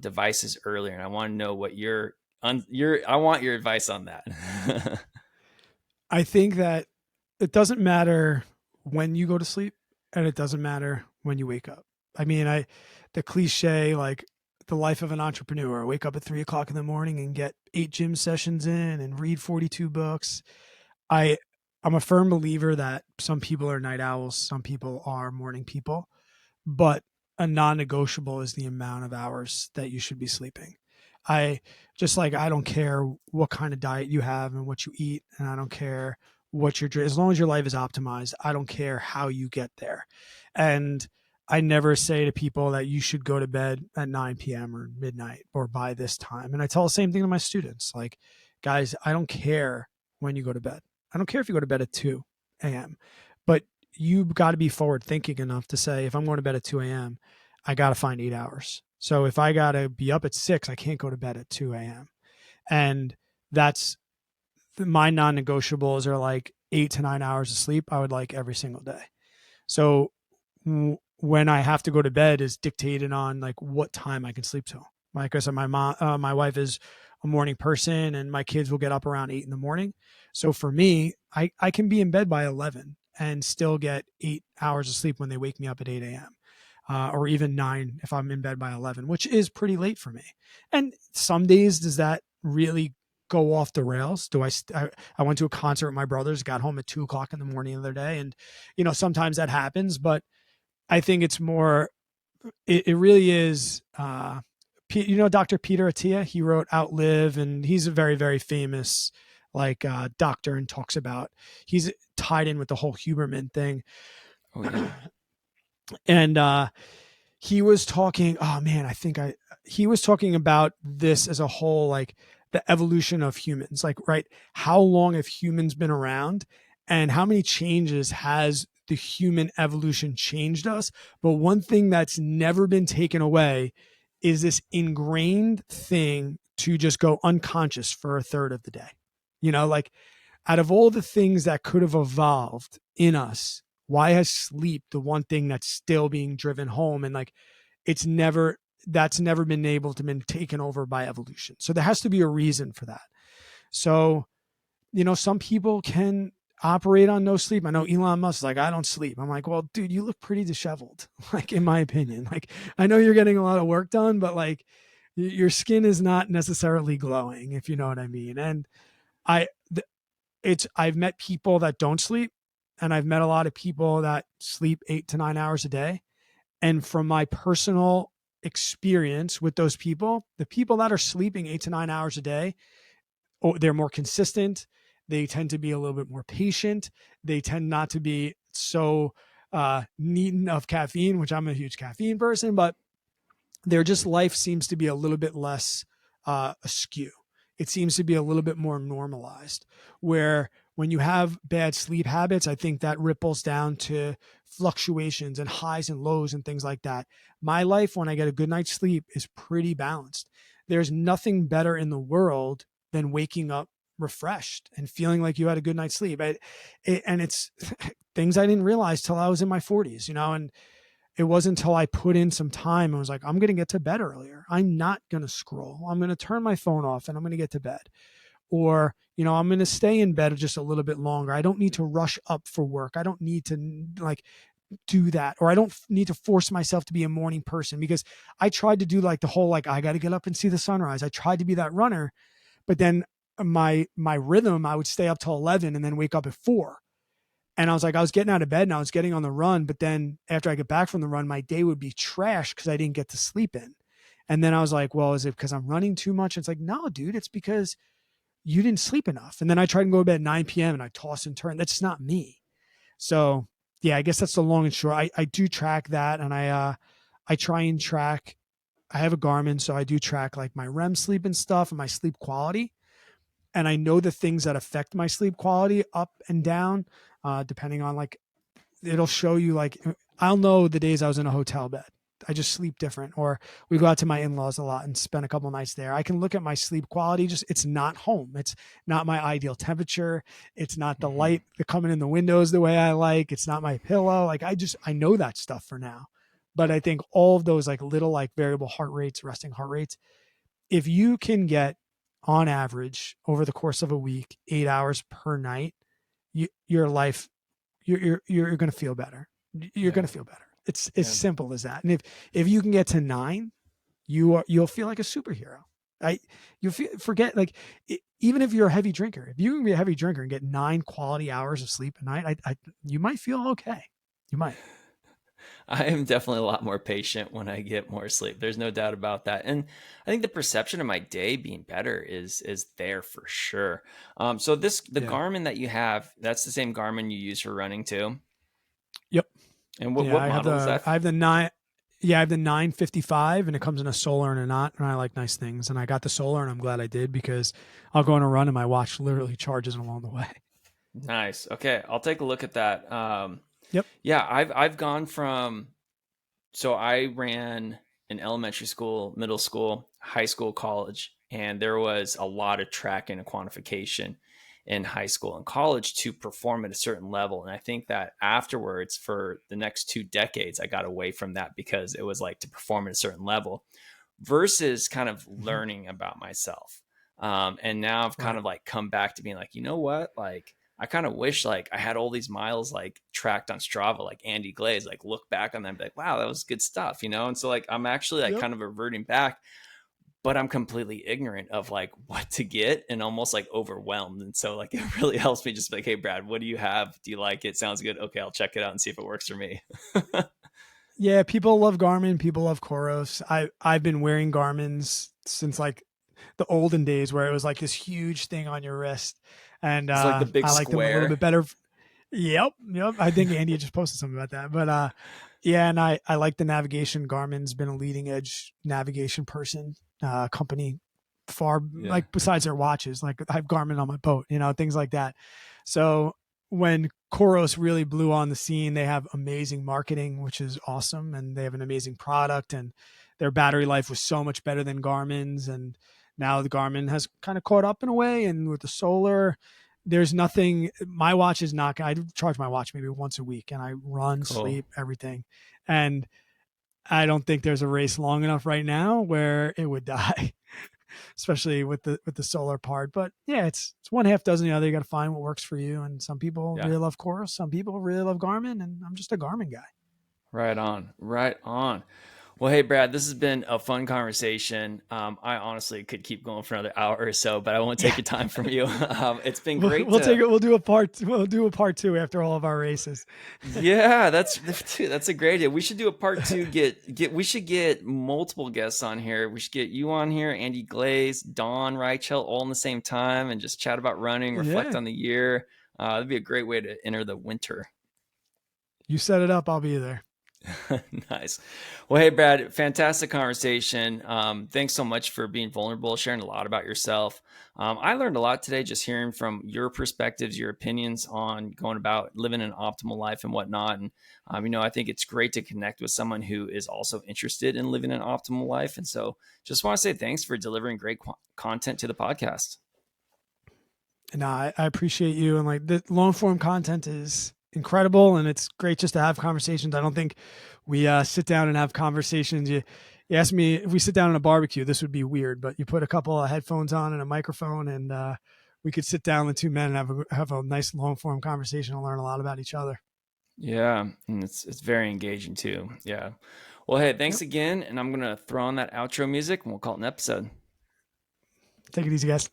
devices earlier, and I want to know what your I want your advice on that. I think that it doesn't matter when you go to sleep and it doesn't matter when you wake up. I mean, the cliche, like the life of an entrepreneur, wake up at 3 o'clock in the morning and get 8 gym sessions in and read 42 books. I, I'm a firm believer that some people are night owls, some people are morning people, but a non negotiable is the amount of hours that you should be sleeping. I just like, I don't care what kind of diet you have and what you eat, and I don't care what you're as long as your life is optimized. I don't care how you get there. And I never say to people that you should go to bed at 9 p.m. or midnight or by this time. And I tell the same thing to my students, like, guys, I don't care when you go to bed. I don't care if you go to bed at 2 a.m., but you've got to be forward thinking enough to say, if I'm going to bed at 2 a.m., I got to find 8 hours. So if I got to be up at 6, I can't go to bed at 2 a.m. And that's my non negotiables are like 8 to 9 hours of sleep. I would like every single day. So when I have to go to bed is dictated on like what time I can sleep till. Like I said, my wife is a morning person, and my kids will get up around 8 in the morning. So for me, I can be in bed by 11 and still get 8 hours of sleep when they wake me up at 8 a.m. Or even 9 if I'm in bed by 11, which is pretty late for me. And some days, does that really go off the rails? I went to a concert with my brothers, got home at 2 o'clock in the morning the other day. And, sometimes that happens, but I think it's more, it really is, Dr. Peter Attia, he wrote Outlive, and he's a very, very famous doctor, and talks about, he's tied in with the whole Huberman thing. Oh yeah. And he was talking, oh man, he was talking about this as a whole, like the evolution of humans, like, right, how long have humans been around and how many changes has the human evolution changed us? But one thing that's never been taken away is this ingrained thing to just go unconscious for a third of the day. Like, out of all the things that could have evolved in us, why has sleep the one thing that's still being driven home? And like, that's never been able to been taken over by evolution. So there has to be a reason for that. So, some people can operate on no sleep. I know Elon Musk's like, I don't sleep. I'm like, well, dude, you look pretty disheveled. Like, in my opinion, like, I know you're getting a lot of work done, but like, your skin is not necessarily glowing, if you know what I mean. And I, I've met people that don't sleep, and I've met a lot of people that sleep 8 to 9 hours a day. And from my personal experience with those people, the people that are sleeping 8 to 9 hours a day, they're more consistent. They tend to be a little bit more patient. They tend not to be so needing of caffeine, which I'm a huge caffeine person, but their just life seems to be a little bit less askew. It seems to be a little bit more normalized, where when you have bad sleep habits, I think that ripples down to fluctuations and highs and lows and things like that. My life, when I get a good night's sleep, is pretty balanced. There's nothing better in the world than waking up refreshed and feeling like you had a good night's sleep. And it's things I didn't realize till I was in my 40s, and it wasn't until I put in some time and was like, I'm going to get to bed earlier. I'm not going to scroll. I'm going to turn my phone off and I'm going to get to bed. Or, I'm going to stay in bed just a little bit longer. I don't need to rush up for work. I don't need to like do that. Or I don't need to force myself to be a morning person, because I tried to do like the whole, like, I got to get up and see the sunrise. I tried to be that runner, but then my rhythm, I would stay up till 11 and then wake up at 4. And I was like, I was getting out of bed and I was getting on the run. But then after I get back from the run, my day would be trash because I didn't get to sleep in. And then I was like, well, is it because I'm running too much? It's like, no, dude, it's because you didn't sleep enough. And then I tried to go to bed at 9 p.m. and I toss and turn. That's not me. So yeah, I guess that's the long and short. I do track that, and I try and track. I have a Garmin, so I do track like my REM sleep and stuff and my sleep quality. And I know the things that affect my sleep quality up and down, depending on, like, it'll show you, like, I'll know the days I was in a hotel bed. I just sleep different. Or we go out to my in-laws a lot and spend a couple nights there. I can look at my sleep quality. Just, it's not home. It's not my ideal temperature. It's not the light coming in the windows the way I like. It's not my pillow. Like, I know that stuff for now. But I think all of those like little like variable heart rates, resting heart rates, if you can get on average over the course of a week, 8 hours per night, your life, you're going to feel better. You're going to feel better. It's as simple as that. And if you can get to 9, you'll feel like a superhero. Forget, like, even if you're a heavy drinker, if you can be a heavy drinker and get 9 quality hours of sleep a night, you might feel okay. You might. I am definitely a lot more patient when I get more sleep. There's no doubt about that. And I think the perception of my day being better is there for sure. So the Yeah. Garmin that you have, that's the same Garmin you use for running too. Yep. And Yeah, what model is that? I have the nine. Yeah, I have the 955, and it comes in a solar and a not, and I like nice things. And I got the solar, and I'm glad I did because I'll go on a run, and my watch literally charges along the way. Nice. Okay, I'll take a look at that. Yep. Yeah, I've gone from so I ran in elementary school, middle school, high school, college, and there was a lot of tracking and quantification in high school and college to perform at a certain level. And I think that afterwards, for the next 2 decades, I got away from that because it was like to perform at a certain level versus kind of Hmm. learning about myself. And now I've kind Right. of like come back to being like, you know what? Like, I kind of wish like I had all these miles like tracked on Strava, like Andy Glaze, like look back on them, and be like, wow, that was good stuff, you know? And so like I'm actually like Yep. kind of reverting back, but I'm completely ignorant of like what to get and almost like overwhelmed. And so like it really helps me just be like, hey Brad, what do you have? Do you like it? Sounds good. Okay, I'll check it out and see if it works for me. Yeah, people love Garmin. People love Koros. I've been wearing Garmin's since like the olden days, where it was like this huge thing on your wrist, and It's like the big I like them a little bit square. better. Yep, yep. I think Andy just posted something about that, but yeah, and I like the navigation. Garmin's been a leading edge navigation company far, Yeah. like besides their watches. Like I have Garmin on my boat, things like that. So when Koros really blew on the scene, they have amazing marketing, which is awesome, and they have an amazing product, and their battery life was so much better than Garmin's, and now the Garmin has kind of caught up in a way, and with the solar, there's nothing. My watch is not. I charge my watch maybe once a week, and I run, Cool. sleep, everything, and I don't think there's a race long enough right now where it would die, especially with the solar part. But yeah, it's one half dozen the other. You got to find what works for you. And some people Yeah. really love Chorus, some people really love Garmin, and I'm just a Garmin guy. Right on. Right on. Well, hey, Brad, this has been a fun conversation. I honestly could keep going for another hour or so, but I won't take Yeah, your time from you. It's been we'll, great we'll take to, it. We'll do a part. We'll do a part two after all of our races. yeah, dude, that's a great idea. We should do a part two. We should get multiple guests on here. We should get you on here, Andy Glaze, Don Reichel, all in the same time, and just chat about running, reflect Yeah, on the year. That'd be a great way to enter the winter. you set it up. I'll be there. Nice. Well, hey, Brad, fantastic conversation. Thanks so much for being vulnerable, sharing a lot about yourself. I learned a lot today just hearing from your perspectives, your opinions on going about living an optimal life and whatnot. And, I think it's great to connect with someone who is also interested in living an optimal life. And so just want to say thanks for delivering great content to the podcast. And I appreciate you. And like the long form content is incredible, and it's great just to have conversations. I don't think we sit down and have conversations. You ask me if we sit down in a barbecue, this would be weird, but you put a couple of headphones on and a microphone, and we could sit down, the two men, and have a nice long form conversation and learn a lot about each other. Yeah, and it's very engaging too. Yeah. Well, hey, thanks Yep. again, and I'm gonna throw on that outro music, and we'll call it an episode. Take it easy, guys.